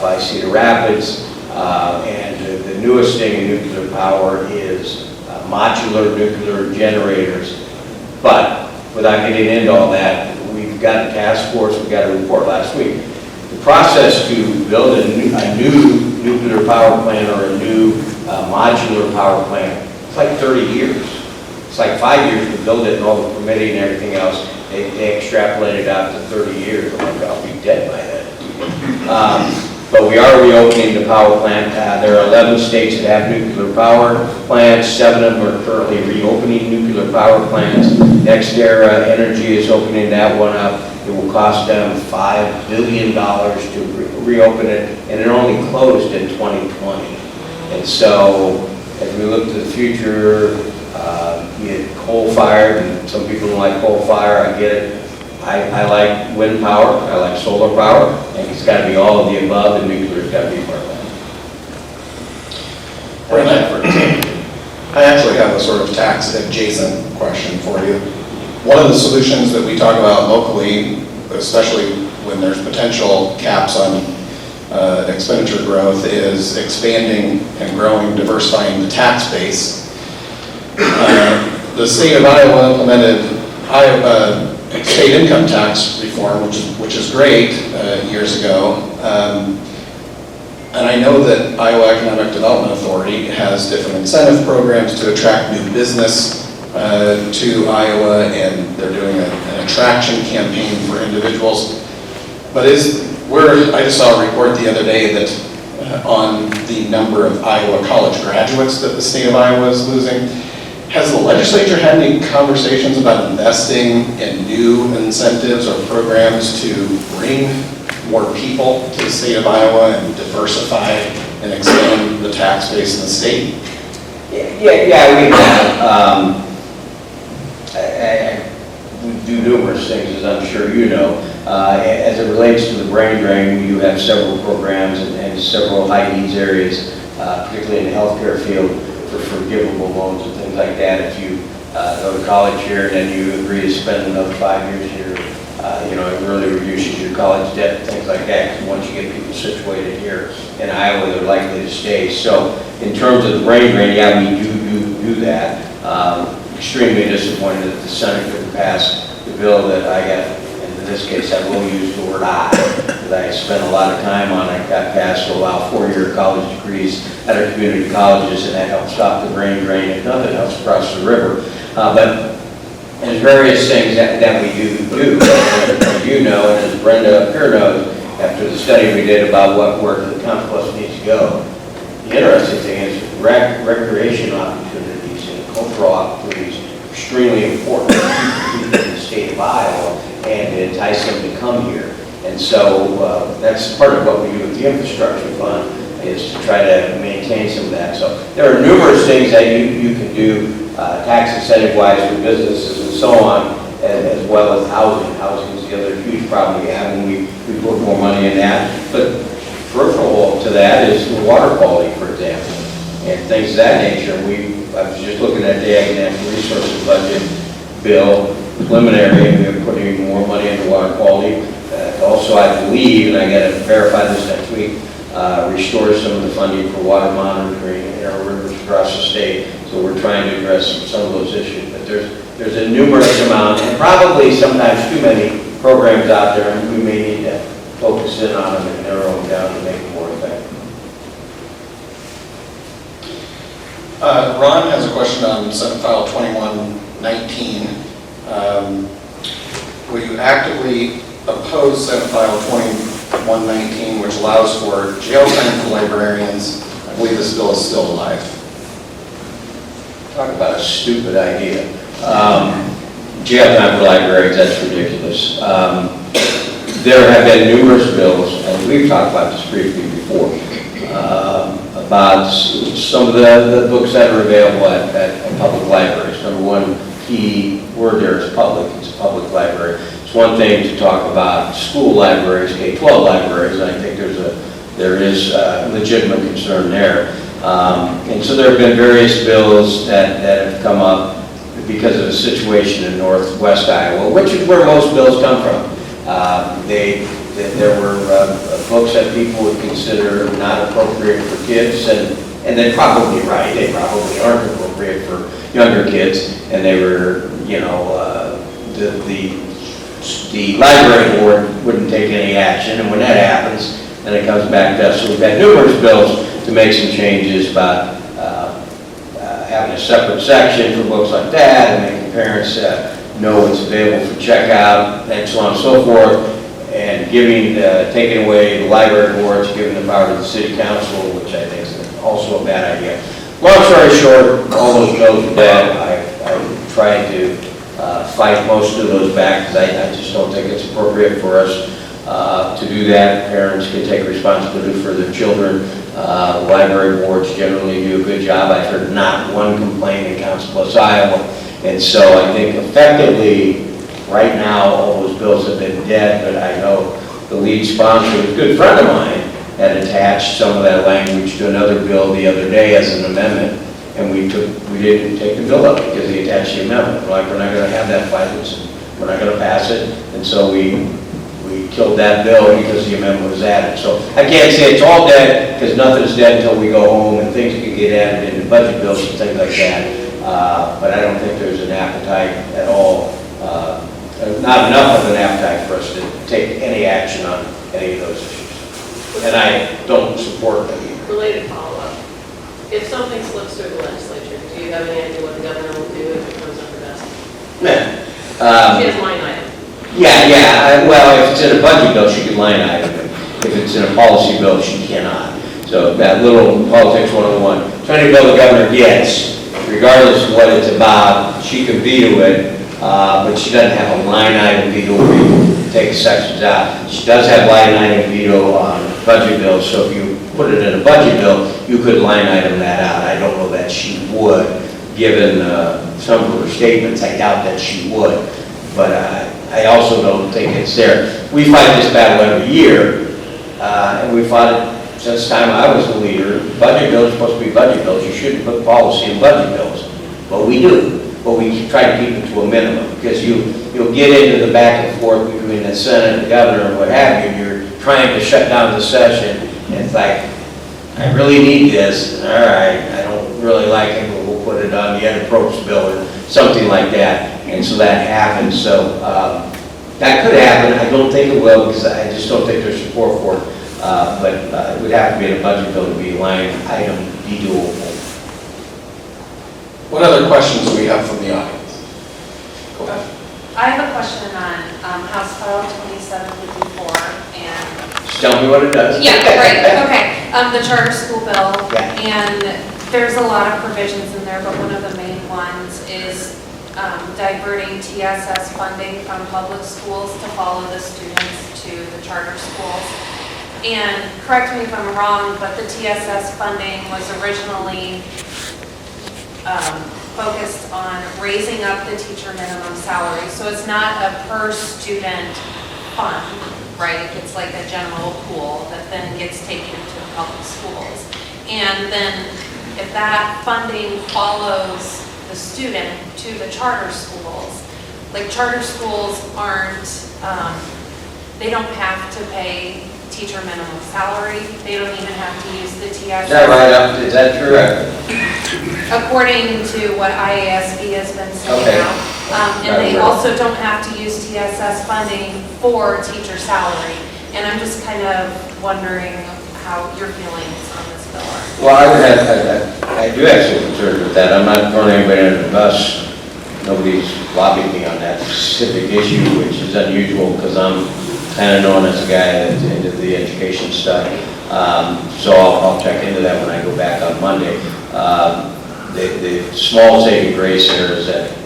by Cedar Rapids, and the newest thing in nuclear power is modular nuclear generators. But without getting into all that, we've got a task force, we got a report last week. The process to build a new nuclear power plant or a new modular power plant, it's like 30 years. It's like 5 years to build it and all the permitting and everything else. They extrapolate it out to 30 years. I'm like, I'll be dead by then. But we are reopening the power plant. There are 11 states that have nuclear power plants. 7 of them are currently reopening nuclear power plants. NextEra Energy is opening that one up. It will cost them $5 billion to reopen it, and it only closed in 2020. And so, as we look to the future, be it coal-fired, and some people don't like coal-fire, I get it. I like wind power, I like solar power, and it's got to be all of the above, and nuclear's got to be part of that. I actually have a sort of tax adjacent question for you. One of the solutions that we talk about locally, especially when there's potential caps on expenditure growth, is expanding and growing, diversifying the tax base. The state of Iowa implemented state income tax reform, which is great, years ago. And I know that Iowa Economic Development Authority has different incentive programs to attract new business to Iowa, and they're doing an attraction campaign for individuals. But I just saw a report the other day that on the number of Iowa college graduates that the state of Iowa is losing. Has the legislature had any conversations about investing in new incentives or programs to bring more people to the state of Iowa and diversify and expand the tax base in the state? Yeah, we have. We do numerous things, as I'm sure you know. As it relates to the brain drain, we do have several programs and several high needs areas, particularly in the healthcare field, for forgivable loans and things like that. If you go to college here and then you agree to spend another 5 years here, it really reduces your college debt and things like that. Because once you get people situated here in Iowa, they're likely to stay. So in terms of the brain drain, yeah, we do that. Extremely disappointed that the Senate couldn't pass the bill that I got. In this case, I will use the word I, that I spent a lot of time on. It got passed to allow 4-year college degrees at our community colleges, and that helped stop the brain drain, if nothing else, across the river. But there's various things that we do, as you know, and as Brenda up here knows, after the study we did about where the compost needs to go. The interesting thing is recreation opportunities and cultural opportunities are extremely important to people in the state of Iowa, and to entice them to come here. And so that's part of what we do with the infrastructure fund, is to try to maintain some of that. So there are numerous things that you can do tax incentive-wise for businesses and so on, as well as housing. Housing is the other huge problem we have, and we put more money in that. But peripheral to that is the water quality, for example, and things of that nature. I was just looking at the Ag and Natural Resources budget bill, preliminary, and we're putting more money into water quality. Also, I believe, and I got to verify this next week, restore some of the funding for water monitoring in our rivers across the state. So we're trying to address some of those issues. But there's a numerous amount, and probably sometimes too many programs out there, and we may need to focus in on them and narrow them down to make them more effective. Ron has a question on Senate File 2119. Will you actively oppose Senate File 2119, which allows for jail time for librarians? I believe this bill is still alive. Talk about a stupid idea. Jail time for librarians, that's ridiculous. There have been numerous bills, and we've talked about this briefly before, about some of the books that are available at public libraries. Number one key word there is public. It's a public library. It's one thing to talk about school libraries, K-12 libraries, and I think there is legitimate concern there. And so there have been various bills that have come up because of the situation in northwest Iowa, which is where most bills come from. There were books that people would consider not appropriate for kids, and they're probably right. They probably aren't appropriate for younger kids, and they were, the library board wouldn't take any action, and when that happens, then it comes back to us. So we've had numerous bills to make some changes about having a separate section for books like that, and making parents know it's available for checkout, and so on and so forth, and taking away the library boards, giving the power to the city council, which I think is also a bad idea. Long story short, all those bills are dead. I tried to fight most of those back, because I just don't think it's appropriate for us to do that. Parents can take responsibility for their children. Library boards generally do a good job. I've heard not one complaint in Council Bluffs, Iowa. And so I think effectively, right now, all those bills have been dead, but I know the lead sponsor, a good friend of mine, had attached some of that language to another bill the other day as an amendment, and we didn't take the bill up because he attached the amendment. We're like, we're not going to have that fight, we're not going to pass it, and so we killed that bill because the amendment was added. So I can't say it's all dead, because nothing's dead until we go home and things can get added into budget bills and things like that. But I don't think there's an appetite at all, not enough of an appetite for us to take any action on any of those issues. And I don't support them either. Related follow-up. If something slips through the legislature, do you have any idea what the governor will do if it comes up for desk? She has line item. Yeah. Well, if it's in a budget bill, she can line item it. If it's in a policy bill, she cannot. So that little politics 101. So any bill the governor gets, regardless of what it's about, she can veto it, but she doesn't have a line item veto where you take sections out. She does have line item veto on budget bills, so if you put it in a budget bill, you could line item that out. I don't know that she would, given some of her statements. I doubt that she would, but I also don't think it's there. We fight this battle every year, and we fought it since the time I was the leader. Budget bills are supposed to be budget bills. You shouldn't put policy in budget bills, but we do. But we try to keep it to a minimum, because you'll get into the back and forth between the Senate and the governor and what have you, and you're trying to shut down the session, and it's like, I really need this, all right, I don't really like it, but we'll put it on the approach bill or something like that, and so that happens. So that could happen. I don't think it will, because I just don't think there's support for it, but it would have to be in a budget bill to be line item, be doable. What other questions do we have from the audience? Go ahead. I have a question on House File 2754 and... Just tell me what it does. Yeah, right, okay. The charter school bill. Yeah. And there's a lot of provisions in there, but one of the main ones is diverting TSS funding from public schools to follow the students to the charter schools. And correct me if I'm wrong, but the TSS funding was originally focused on raising up the teacher minimum salary. So it's not a per student fund, right? It's like a general pool that then gets taken to the public schools. And then if that funding follows the student to the charter schools, like charter schools aren't, they don't have to pay teacher minimum salary. They don't even have to use the TSS. Is that right up? Is that true? According to what IASB has been saying Okay. now. And they also don't have to use TSS funding for teacher salary. And I'm just kind of wondering how your feelings on this bill are. Well, I do have some concerns with that. I'm not throwing anybody under the bus. Nobody's lobbied me on that specific issue, which is unusual because I'm kind of known as a guy that's into the education stuff. So I'll check into that when I go back on Monday. The small saving grace there is that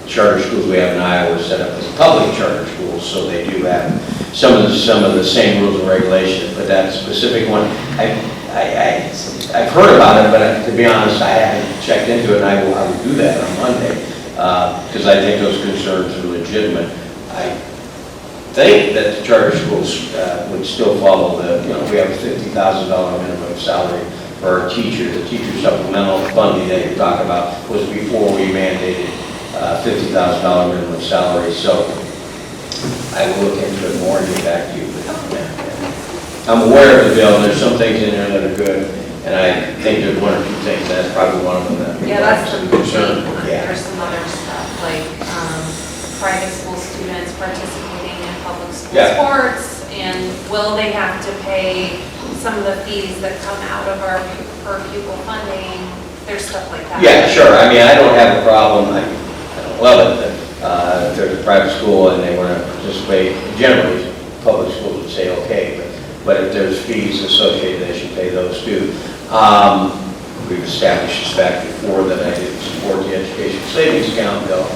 charter schools we have in Iowa are set up as public charter schools, so they do have some of the same rules and regulations, but that specific one, I've heard about it, but to be honest, I haven't checked into it, and I will do that on Monday, because I think those concerns are legitimate. I think that the charter schools would still follow we have a $50,000 minimum salary for our teachers. The teacher supplemental funding that you're talking about was before we mandated $50,000 minimum salary. So I will look into it more and get back to you. I'm aware of the bill, and there's some things in there that are good, and I think there's one or two things, that's probably one of them that Yeah, that's the concern. concern. Yeah. There's some other stuff, like private school students participating in public school Yeah. sports, and will they have to pay some of the fees that come out of our per pupil funding? There's stuff like that. Yeah, sure. I mean, I don't have a problem. I don't love it that if there's a private school and they want to participate, generally, public schools would say okay, but if there's fees associated, they should pay those too. We've established this fact before that I did support the education savings account bill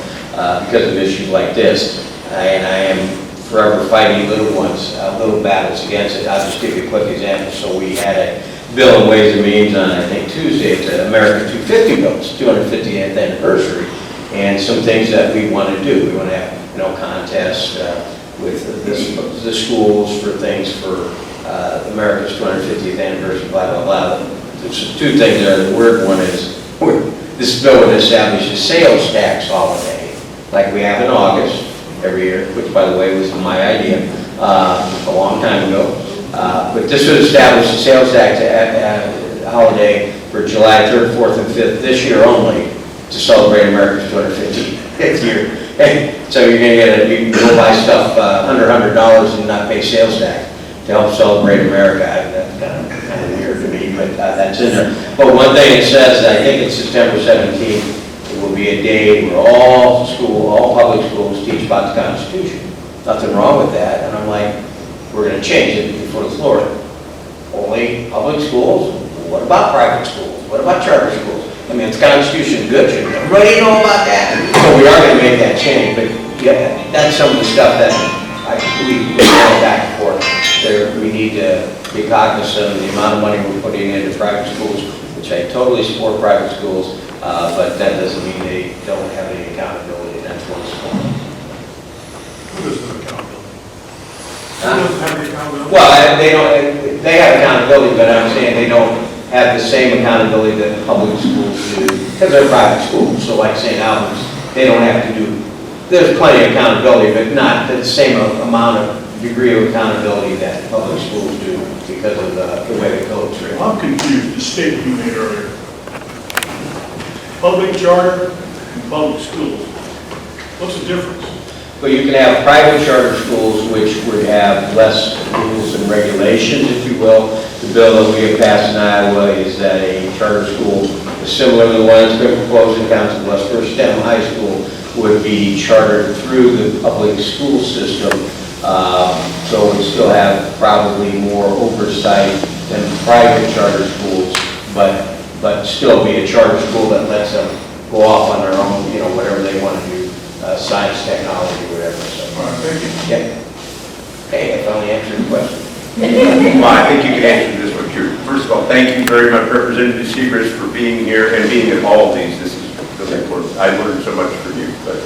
because of issues like this. And I am forever fighting little battles against it. I'll just give you a quick example. So we had a bill in Ways and Means on, I think, Tuesday. It's an America 250 bill. It's 250th anniversary. And some things that we want to do. We want to have, contests with the schools for things for America's 250th anniversary, blah, blah, blah. There's two things there. The word one is, this bill would establish a sales tax holiday, like we have in August every year, which, by the way, was my idea a long time ago. But this would establish a sales tax holiday for July 3rd, 4th, and 5th this year only to celebrate America's 250th year. And so you're going to you can go buy stuff under $100 and not pay sales tax to help celebrate America. That's kind of weird to me, but that's in there. But one thing it says, I think it's September 17th, it will be a day where all public schools teach about the Constitution. Nothing wrong with that. And I'm like, we're going to change it before the Florida. Only public schools? What about private schools? What about charter schools? I mean, it's Constitution good, should everybody know about that? So we are going to make that change, but yeah, that's some of the stuff that we go back and forth. We need to be cognizant of the amount of money we're putting into private schools, which I totally support private schools, but that doesn't mean they don't have any accountability. That's what it's for. Who does doesn't have the accountability? Well, they have accountability, but I'm saying they don't have the same accountability that public schools do, because they're private schools, so like St. Albans, they don't have to do, there's plenty of accountability, but not the same amount of degree of accountability that public schools do because of the way the code's written. I'm confused, the statement you made earlier. Public charter and public schools. What's the difference? But you can have private charter schools which would have less rules and regulations, if you will. The bill that we have passed in Iowa is that a charter school, similar to the one that's been proposed in Council Bluffs, First STEM High School, would be chartered through the public school system. So it would still have probably more oversight than private charter schools, but still be a charter school that lets them go off on their own, you know, whatever they want to do, science, technology, whatever. So, All right, thank you. yeah. Okay, I finally answered the question. Well, I think you can answer this one too. First of all, thank you very much, Representative Segrist, for being here and being at all of these. This is really important. I learned so much from you. But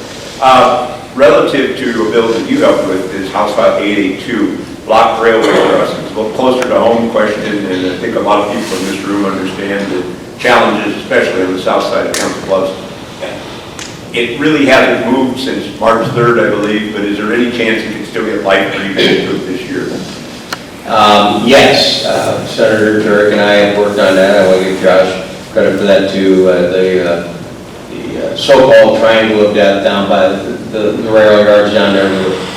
relative to a bill that you helped with is House File 882, block railway crossings. A little closer to home question, and I think a lot of people in this room understand the challenges, especially on the south side of Council Bluffs. It really hasn't moved since March 3rd, I believe, but is there any chance it can still get life breathed into it this year? Yes, Senator Turek and I have worked on that. I want to give Josh credit for that too. The so-called triangle of death down by the rail yards down there.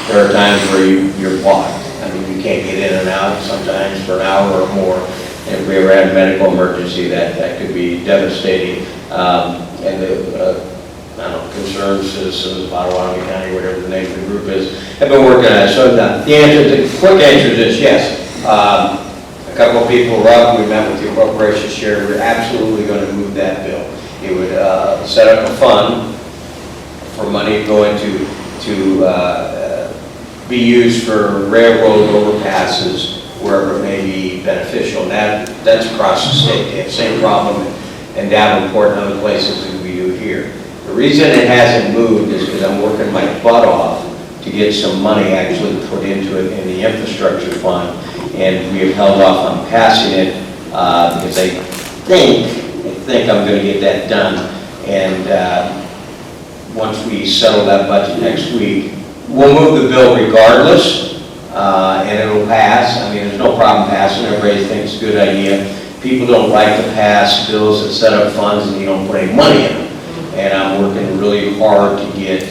There are times where you're blocked. I mean, you can't get in and out sometimes for an hour or more. And if we ever had a medical emergency, that could be devastating. And the I don't know, concerned citizens, Potawatomi County, whatever the name of the group is, have been working on it. So the quick answer is yes. A couple of people were up, we met with the appropriations chair, we're absolutely going to move that bill. It would set up a fund for money going to be used for railroad overpasses wherever it may be beneficial. And that's across the state. They have the same problem in Davenport and other places that we do here. The reason it hasn't moved is because I'm working my butt off to get some money actually put into it in the infrastructure fund, and we have held off on passing it because I think I'm going to get that done. And once we settle that budget next week, we'll move the bill regardless, and it'll pass. I mean, there's no problem passing. Everybody thinks it's a good idea. People don't like to pass bills that set up funds and you don't put any money in them. And I'm working really hard to get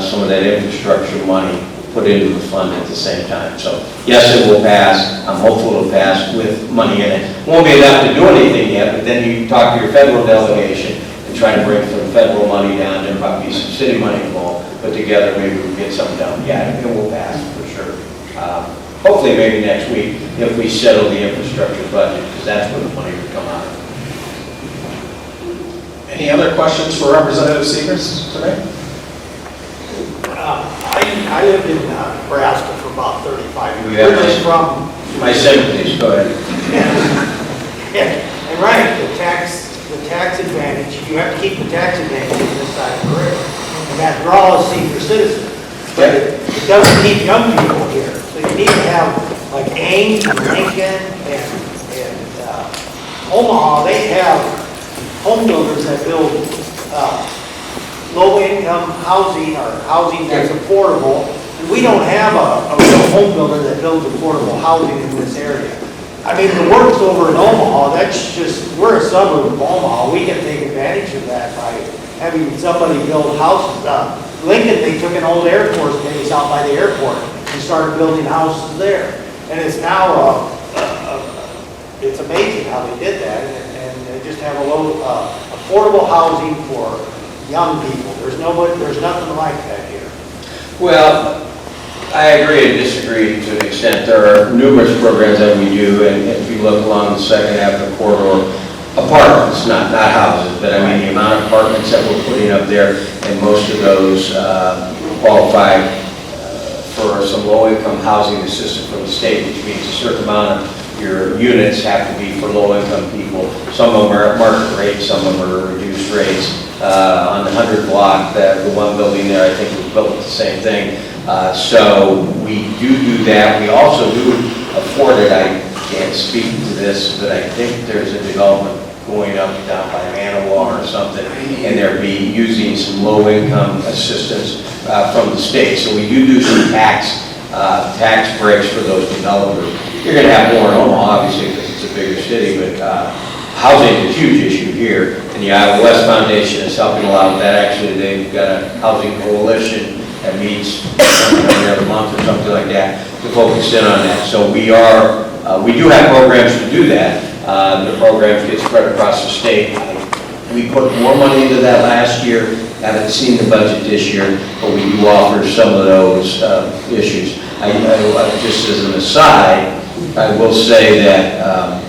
some of that infrastructure money put into the fund at the same time. So yes, it will pass. I'm hopeful it'll pass with money in it. Won't be enough to do anything yet, but then you talk to your federal delegation and try to bring some federal money down. There might be some city money involved, but together maybe we can get something done. Yeah, it will pass for sure. Hopefully maybe next week if we settle the infrastructure budget, because that's where the money will come out of. Any other questions for Representative Segrist today? I lived in Nebraska for about 35 years. Yeah. Originally from, My sympathies, go ahead. and right, the tax advantage, you have to keep the tax advantage on this side of the river. And that draws senior citizens. But it doesn't keep young people here. So you need to have, like Ames and Lincoln and Omaha, they have home builders that build low-income housing or housing that's affordable. And we don't have a real home builder that builds affordable housing in this area. I mean, the work's over in Omaha, that's just, we're a suburb of Omaha. We can take advantage of that by having somebody build houses. Lincoln, they took an old Air Force base out by the airport and started building houses there. And it's now, it's amazing how they did that. And they just have a low, affordable housing for young people. There's nothing like that here. Well, I agree and disagree to an extent. There are numerous programs that we do, and if you look along the second half of the corridor, apartments, not houses, but I mean the amount of apartments that we're putting up there, and most of those qualify for some low-income housing assistance from the state, which means a certain amount of your units have to be for low-income people. Some of them are at market rates, some of them are reduced rates. On the 100 block, the one building there, I think was built with the same thing. So we do that. We also do afford it. I can't speak to this, but I think there's a development going up down by Manawa or something, and they'll be using some low-income assistance from the state. So we do some tax breaks for those developers. You're going to have more in Omaha, obviously, because it's a bigger city, but housing is a huge issue here, and the Iowa West Foundation is helping a lot with that. Actually, they've got a housing coalition that meets every other month or something like that to focus in on that. So we do have programs to do that. The programs get spread across the state. We put more money into that last year. Haven't seen the budget this year, but we do offer some of those issues. Just as an aside, I will say that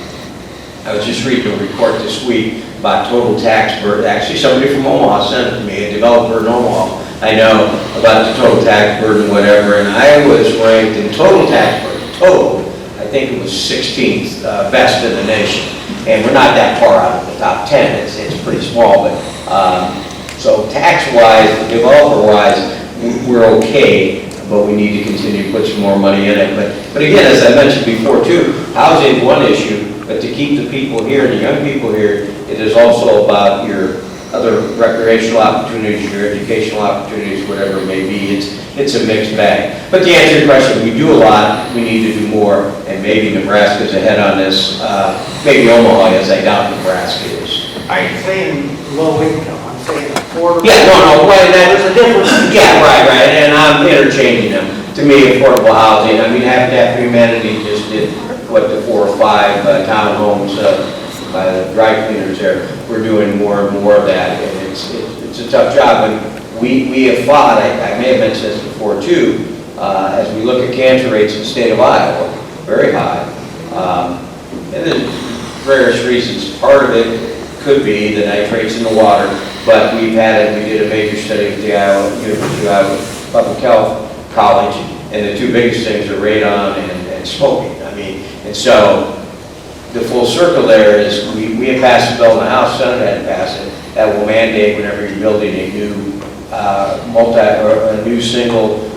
I was just reading a report this week about total tax burden. Actually, somebody from Omaha sent it to me, a developer in Omaha. I know about the total tax burden, whatever, and I was ranked in total tax burden, I think it was 16th best in the nation. And we're not that far out of the top 10. It's pretty small, but so tax-wise, developer-wise, we're okay, but we need to continue to put some more money in it. But again, as I mentioned before too, housing is one issue, but to keep the people here, the young people here, it is also about your other recreational opportunities, your educational opportunities, whatever it may be. It's a mixed bag. But to answer your question, we do a lot, we need to do more, and maybe Nebraska's ahead on this. Maybe Omaha is, I doubt Nebraska is. I ain't saying low income, I'm saying affordable. Yeah, no, well, There's a difference. yeah, right, and I'm interchanging them. To me, affordable housing, I mean, Habitat for Humanity just did, what, the 4 or 5 townhomes by the dry cleaners there. We're doing more and more of that, and it's a tough job, and we have fought, I may have mentioned this before too, as we look at cancer rates in the state of Iowa, very high, and there's various reasons. Part of it could be the nitrates in the water, but we did a major study at the University of Iowa Public Health College, and the two biggest things are radon and smoking. I mean, and so the full circle there is we have passed a bill in the House, Senate had passed it, that will mandate whenever you're building a new single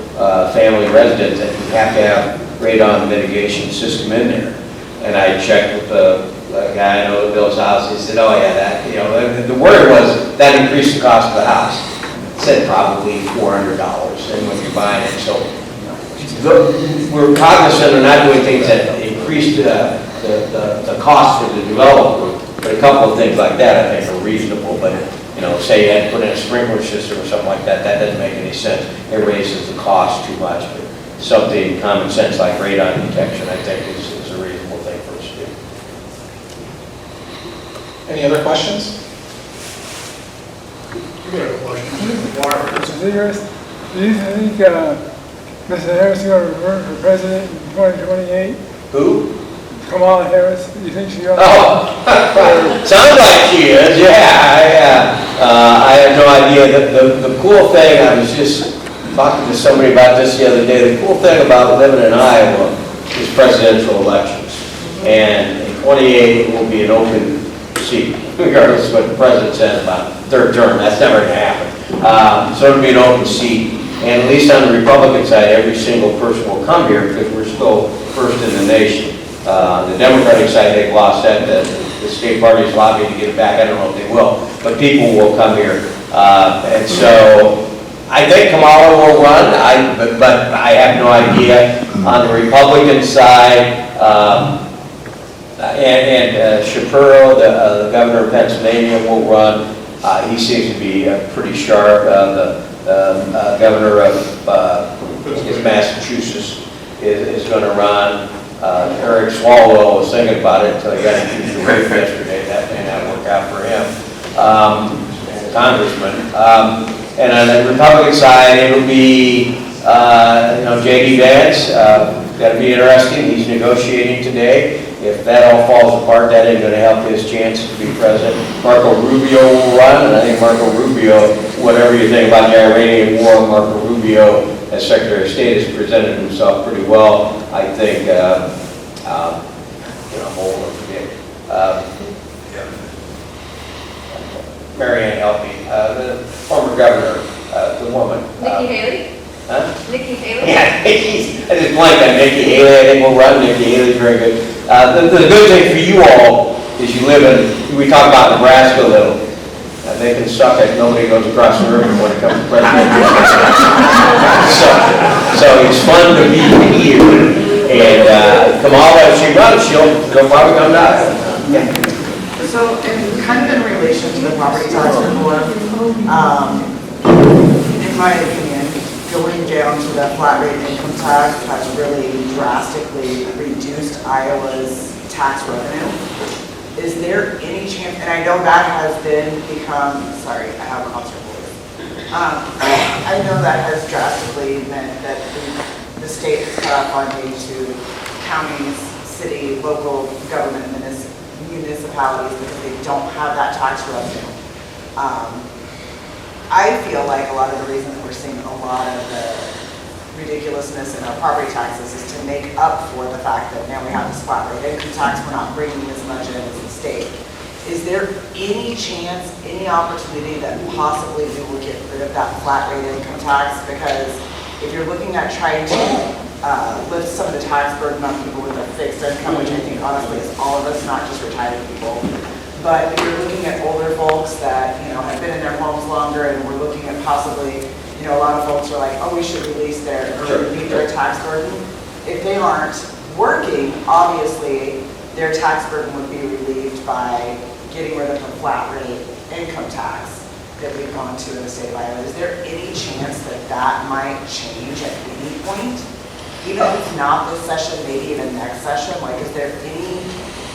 family residence that you have to have radon mitigation system in there. And I checked with the guy I know that builds houses. He said, "Oh yeah, that the word was that increased the cost of the house." It said probably $400, and when you're buying it, so we're cognizant of not doing things that increase the cost for the developer. But a couple of things like that I think are reasonable. But say you had to put in a sprinkler system or something like that, that doesn't make any sense. It raises the cost too much. But something common sense like radon detection, I think is a reasonable thing for us to do. Any other questions? You got a question? Mr. Harris, do you think Mr. Harris is going to run for president in 2028? Who? Kamala Harris, do you think she's going to? Oh, sounds like she is, yeah. I have no idea. The cool thing, I was just talking to somebody about this the other day, the cool thing about living in Iowa is presidential elections. And in 28, it will be an open seat, regardless of what the president says about third term. That's never going to happen. So it'll be an open seat. And at least on the Republican side, every single person will come here because we're still first in the nation. The Democratic side, they've lost that. The state parties lobbying to get it back. I don't know if they will, but people will come here. And so I think Kamala will run, but I have no idea. On the Republican side, and Shapiro, the governor of Pennsylvania, will run. He seems to be pretty sharp. The governor of Massachusetts is going to run. Eric Swalwell was thinking about it until he got accused of rape yesterday. That may not work out for him. Congressman. And on the Republican side, it'll be J.D. Vance. Got to be interesting. He's negotiating today. If that all falls apart, that ain't going to help his chances to be president. Marco Rubio will run, and I think Marco Rubio, whatever you think about the Iranian war, Marco Rubio, as Secretary of State, has presented himself pretty well. I think, I'm old, I forget. Marianne helped me, the former governor, the woman. Nikki Haley? Huh? Nikki Haley? Yeah, Nikki's, I just blanked on Nikki Haley, I think we'll run Nikki Haley's very good. The good thing for you all is you live in, we talk about Nebraska a little. They can suck it, nobody goes across the river when it comes to presidential. So it's fun to be here, and Kamala, if she runs, she'll probably come down. Yeah. So, kind of in relation to the property tax reform, in my opinion, going down to the flat rate income tax has really drastically reduced Iowa's tax revenue. Is there any chance, and I know that has become, sorry, I have a concert voice. I know that has drastically meant that the state has cut off funding to counties, city, local government municipalities because they don't have that tax revenue. I feel like a lot of the reason that we're seeing a lot of the ridiculousness in our property taxes is to make up for the fact that now we have this flat rate income tax, we're not bringing as much in as the state. Is there any chance, any opportunity that possibly we will get rid of that flat rate income tax? Because if you're looking at trying to lift some of the tax burden on people with a fixed income, which I think honestly is all of us, not just retired people. But if you're looking at older folks that, have been in their homes longer, and we're looking at possibly, a lot of folks are like, oh, we should release their, or relieve their tax burden. If they aren't working, obviously, their tax burden would be relieved by getting rid of the flat rate income tax that we've gone to in the state of Iowa. Is there any chance that that might change at any point? Even if it's not this session, maybe even next session, like, is there any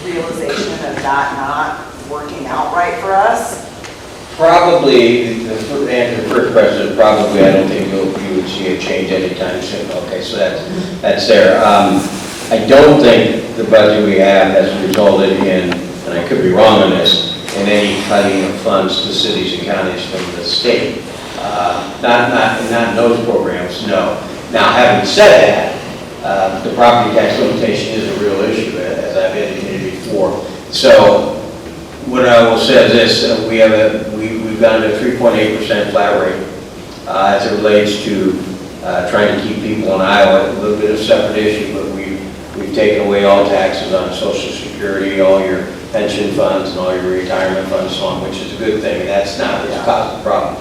realization of that not working out right for us? Probably, the answer to the first question, probably, I don't think you would see a change anytime soon. Okay, so that's there. I don't think the budget we have has resulted in, and I could be wrong on this, in any cutting of funds to cities and counties from the state. Not in those programs, no. Now, having said that, the property tax limitation is a real issue, as I've indicated before. So, what I will say is this: we've gone to 3.8% flat rate as it relates to trying to keep people in Iowa. A little bit of a separate issue, but we've taken away all taxes on Social Security, all your pension funds, and all your retirement funds, so on, which is a good thing. And that's not what's caused the problem.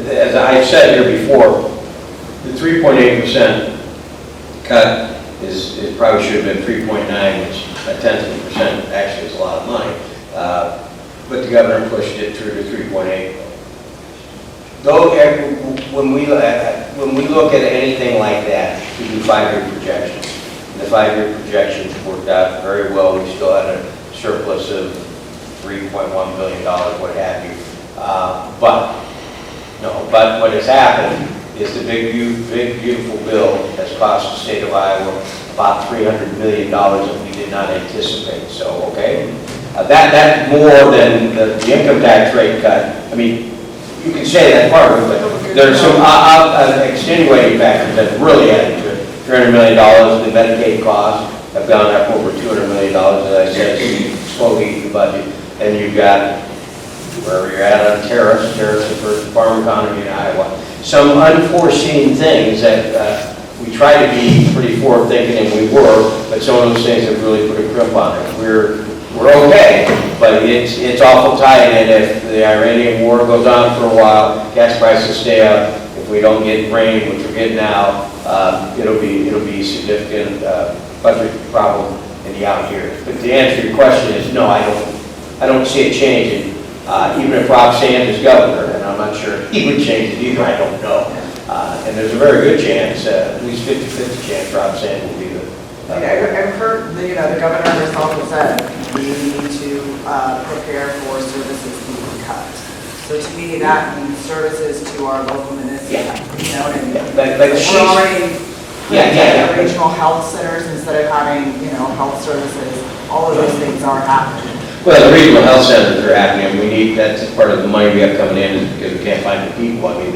As I've said here before, the 3.8% cut is probably should have been 3.9, which a tenth of a percent actually is a lot of money. But the governor pushed it through to 3.8. Though when we look at anything like that, we do 5-year projections. And the 5-year projections worked out very well. We still had a surplus of $3.1 billion, what have you. But what has happened is the big beautiful bill has cost the state of Iowa about $300 million that we did not anticipate. So, okay. That's more than the income tax rate cut. I mean, you can say that part of it, but there's some extenuating factors that really added to it. $300 million, the Medicaid costs have gone up over $200 million, as I said, slowly eat the budget. And you've got, wherever you're at on tariffs for the farm economy in Iowa. Some unforeseen things that we try to be pretty forward-thinking, and we were, but some of those things have really put a crimp on it. We're okay, but it's awful tight, and if the Iranian war goes on for a while, gas prices stay up. If we don't get rain, which we're getting now, it'll be a significant budget problem in the out years. But to answer your question is no, I don't see it changing. Even if Rob Sand is governor, and I'm not sure he would change it either, I don't know. And there's a very good chance, at least 50-50 chance, Rob Sand will be the. I've heard the governor herself has said we need to prepare for services being cut. So to me, that means services to our local municipalities. You know what I mean? But we're already at regional health centers instead of having health services. All of those things are happening. Well, the regional health centers are happening, and that's part of the money we have coming in is because we can't find the people. I mean,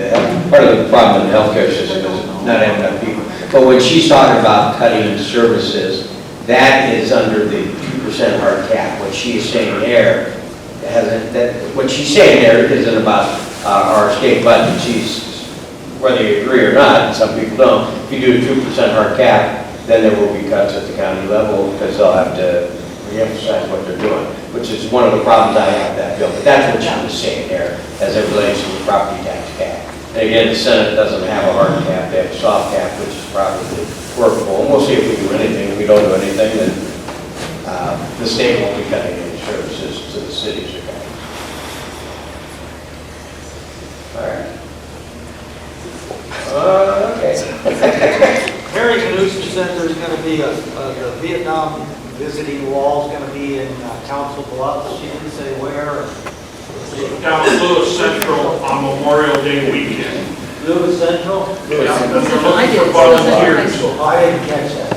part of the problem in the healthcare system is not having enough people. But when she's talking about cutting services, that is under the 2% hard cap. What she is saying there what she's saying there isn't about our state budget. whether you agree or not, and some people don't. If you do a 2% hard cap, then there will be cuts at the county level because they'll have to reemphasize what they're doing, which is one of the problems I have with that bill. But that's what she was saying there as it relates to the property tax cap. And again, the Senate doesn't have a hard cap, they have a soft cap, which is probably workable. And we'll see if we do anything. If we don't do anything, then the state won't be cutting any services to the cities or counties. All right. Okay. Mary Knudsen said there's going to be the Vietnam visiting wall is going to be in Council Bluffs. She didn't say where. Down Lewis Central on Memorial Day weekend. Lewis Central? Yeah, they're I looking did, for so was it volunteers. high school? I didn't catch that.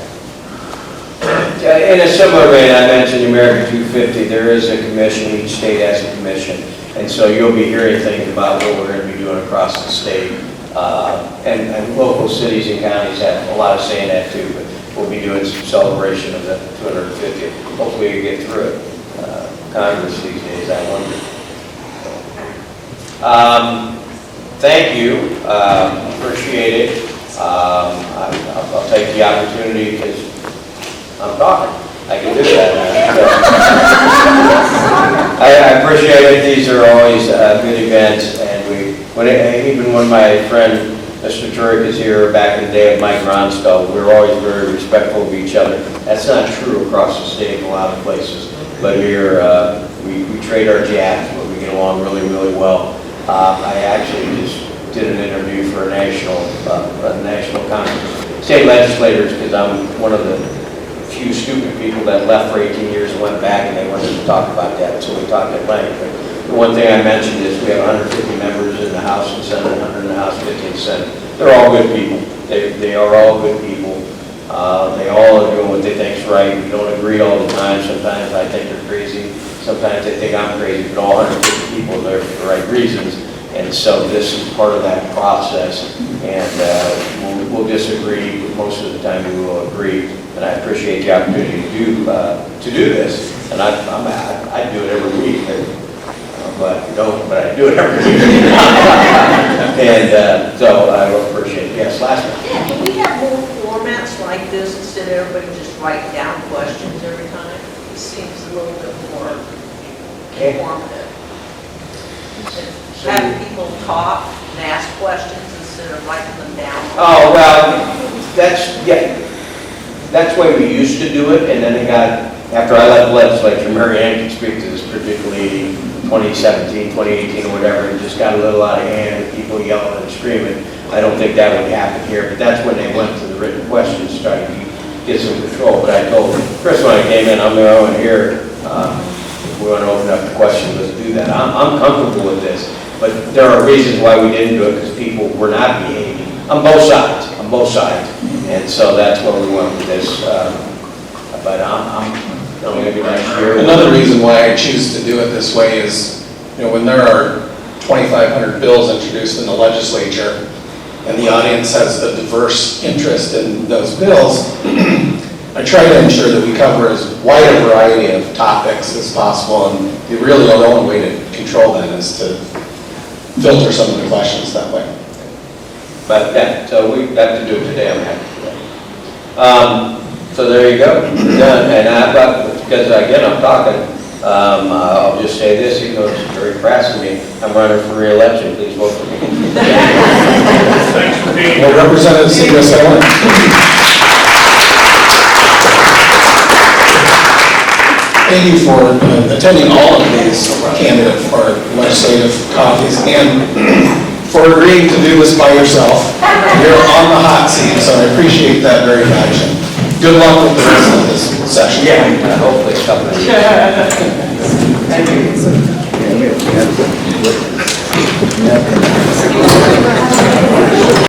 In a similar way, I mentioned America 250, there is a commission, each state has a commission. And so you'll be hearing things about what we're going to be doing across the state. And local cities and counties have a lot of say in that too, but we'll be doing some celebration of the 250th. Hopefully we get through it. Congress these days, I wonder. Thank you, appreciate it. I'll take the opportunity because I'm talking. I can do that. I appreciate it. These are always good events, and even when my friend Mr. Turek is here back in the day of Mike Ronstadt, we're always very respectful of each other. That's not true across the state in a lot of places, but here we trade our jabs, but we get along really, really well. I actually just did an interview for a national conference, state legislators, because I'm one of the few stupid people that left for 18 years and went back, and they wanted to talk about that, so we talked at length. The one thing I mentioned is we have 150 members in the House and Senate, 100 in the House, 50 in the Senate. They're all good people. They are all good people. They all are doing what they think is right. We don't agree all the time. Sometimes I think they're crazy. Sometimes they think I'm crazy, but all 150 people are there for the right reasons. And so this is part of that process. And we'll disagree, but most of the time we will agree. And I appreciate the opportunity to do this. And I do it every week. But I do it every week. And so I will appreciate it. Yes, last one. Yeah, can we have more formats like this instead of everybody just writing down questions every time? It seems a little bit more informative. Have people talk and ask questions instead of writing them down. Oh, well, that's the way we used to do it, and then it got, after I left the legislature, Mary Ann can speak to this particularly 2017, 2018, or whatever, it just got a little out of hand, with people yelling and screaming. I don't think that would happen here, but that's when they went to the written questions, trying to get some control. But I told Chris when I came in, I'm the only one here, if we want to open up the question, let's do that. I'm comfortable with this, but there are reasons why we didn't do it, because people were not behaving, on both sides, and so that's where we went with this. But I'm going to be nice here. Another reason why I choose to do it this way is, when there are 2,500 bills introduced in the legislature, and the audience has a diverse interest in those bills, I try to ensure that we cover as wide a variety of topics as possible, and the only way to control that is to filter some of the questions that way. But yeah, so we got to do it today, I'm happy for that. So there you go, we're done. And because again, I'm talking, I'll just say this, even though it's very crass of me, I'm running for re-election, please vote for me. Thanks for being Well, here. Representative Segrist, thank you for attending all of these candidate or legislative coffees and for agreeing to do this by yourself. You're on the hot seat, so I appreciate that very much. And good luck with the rest of this session. Yeah, hopefully something. Thank you.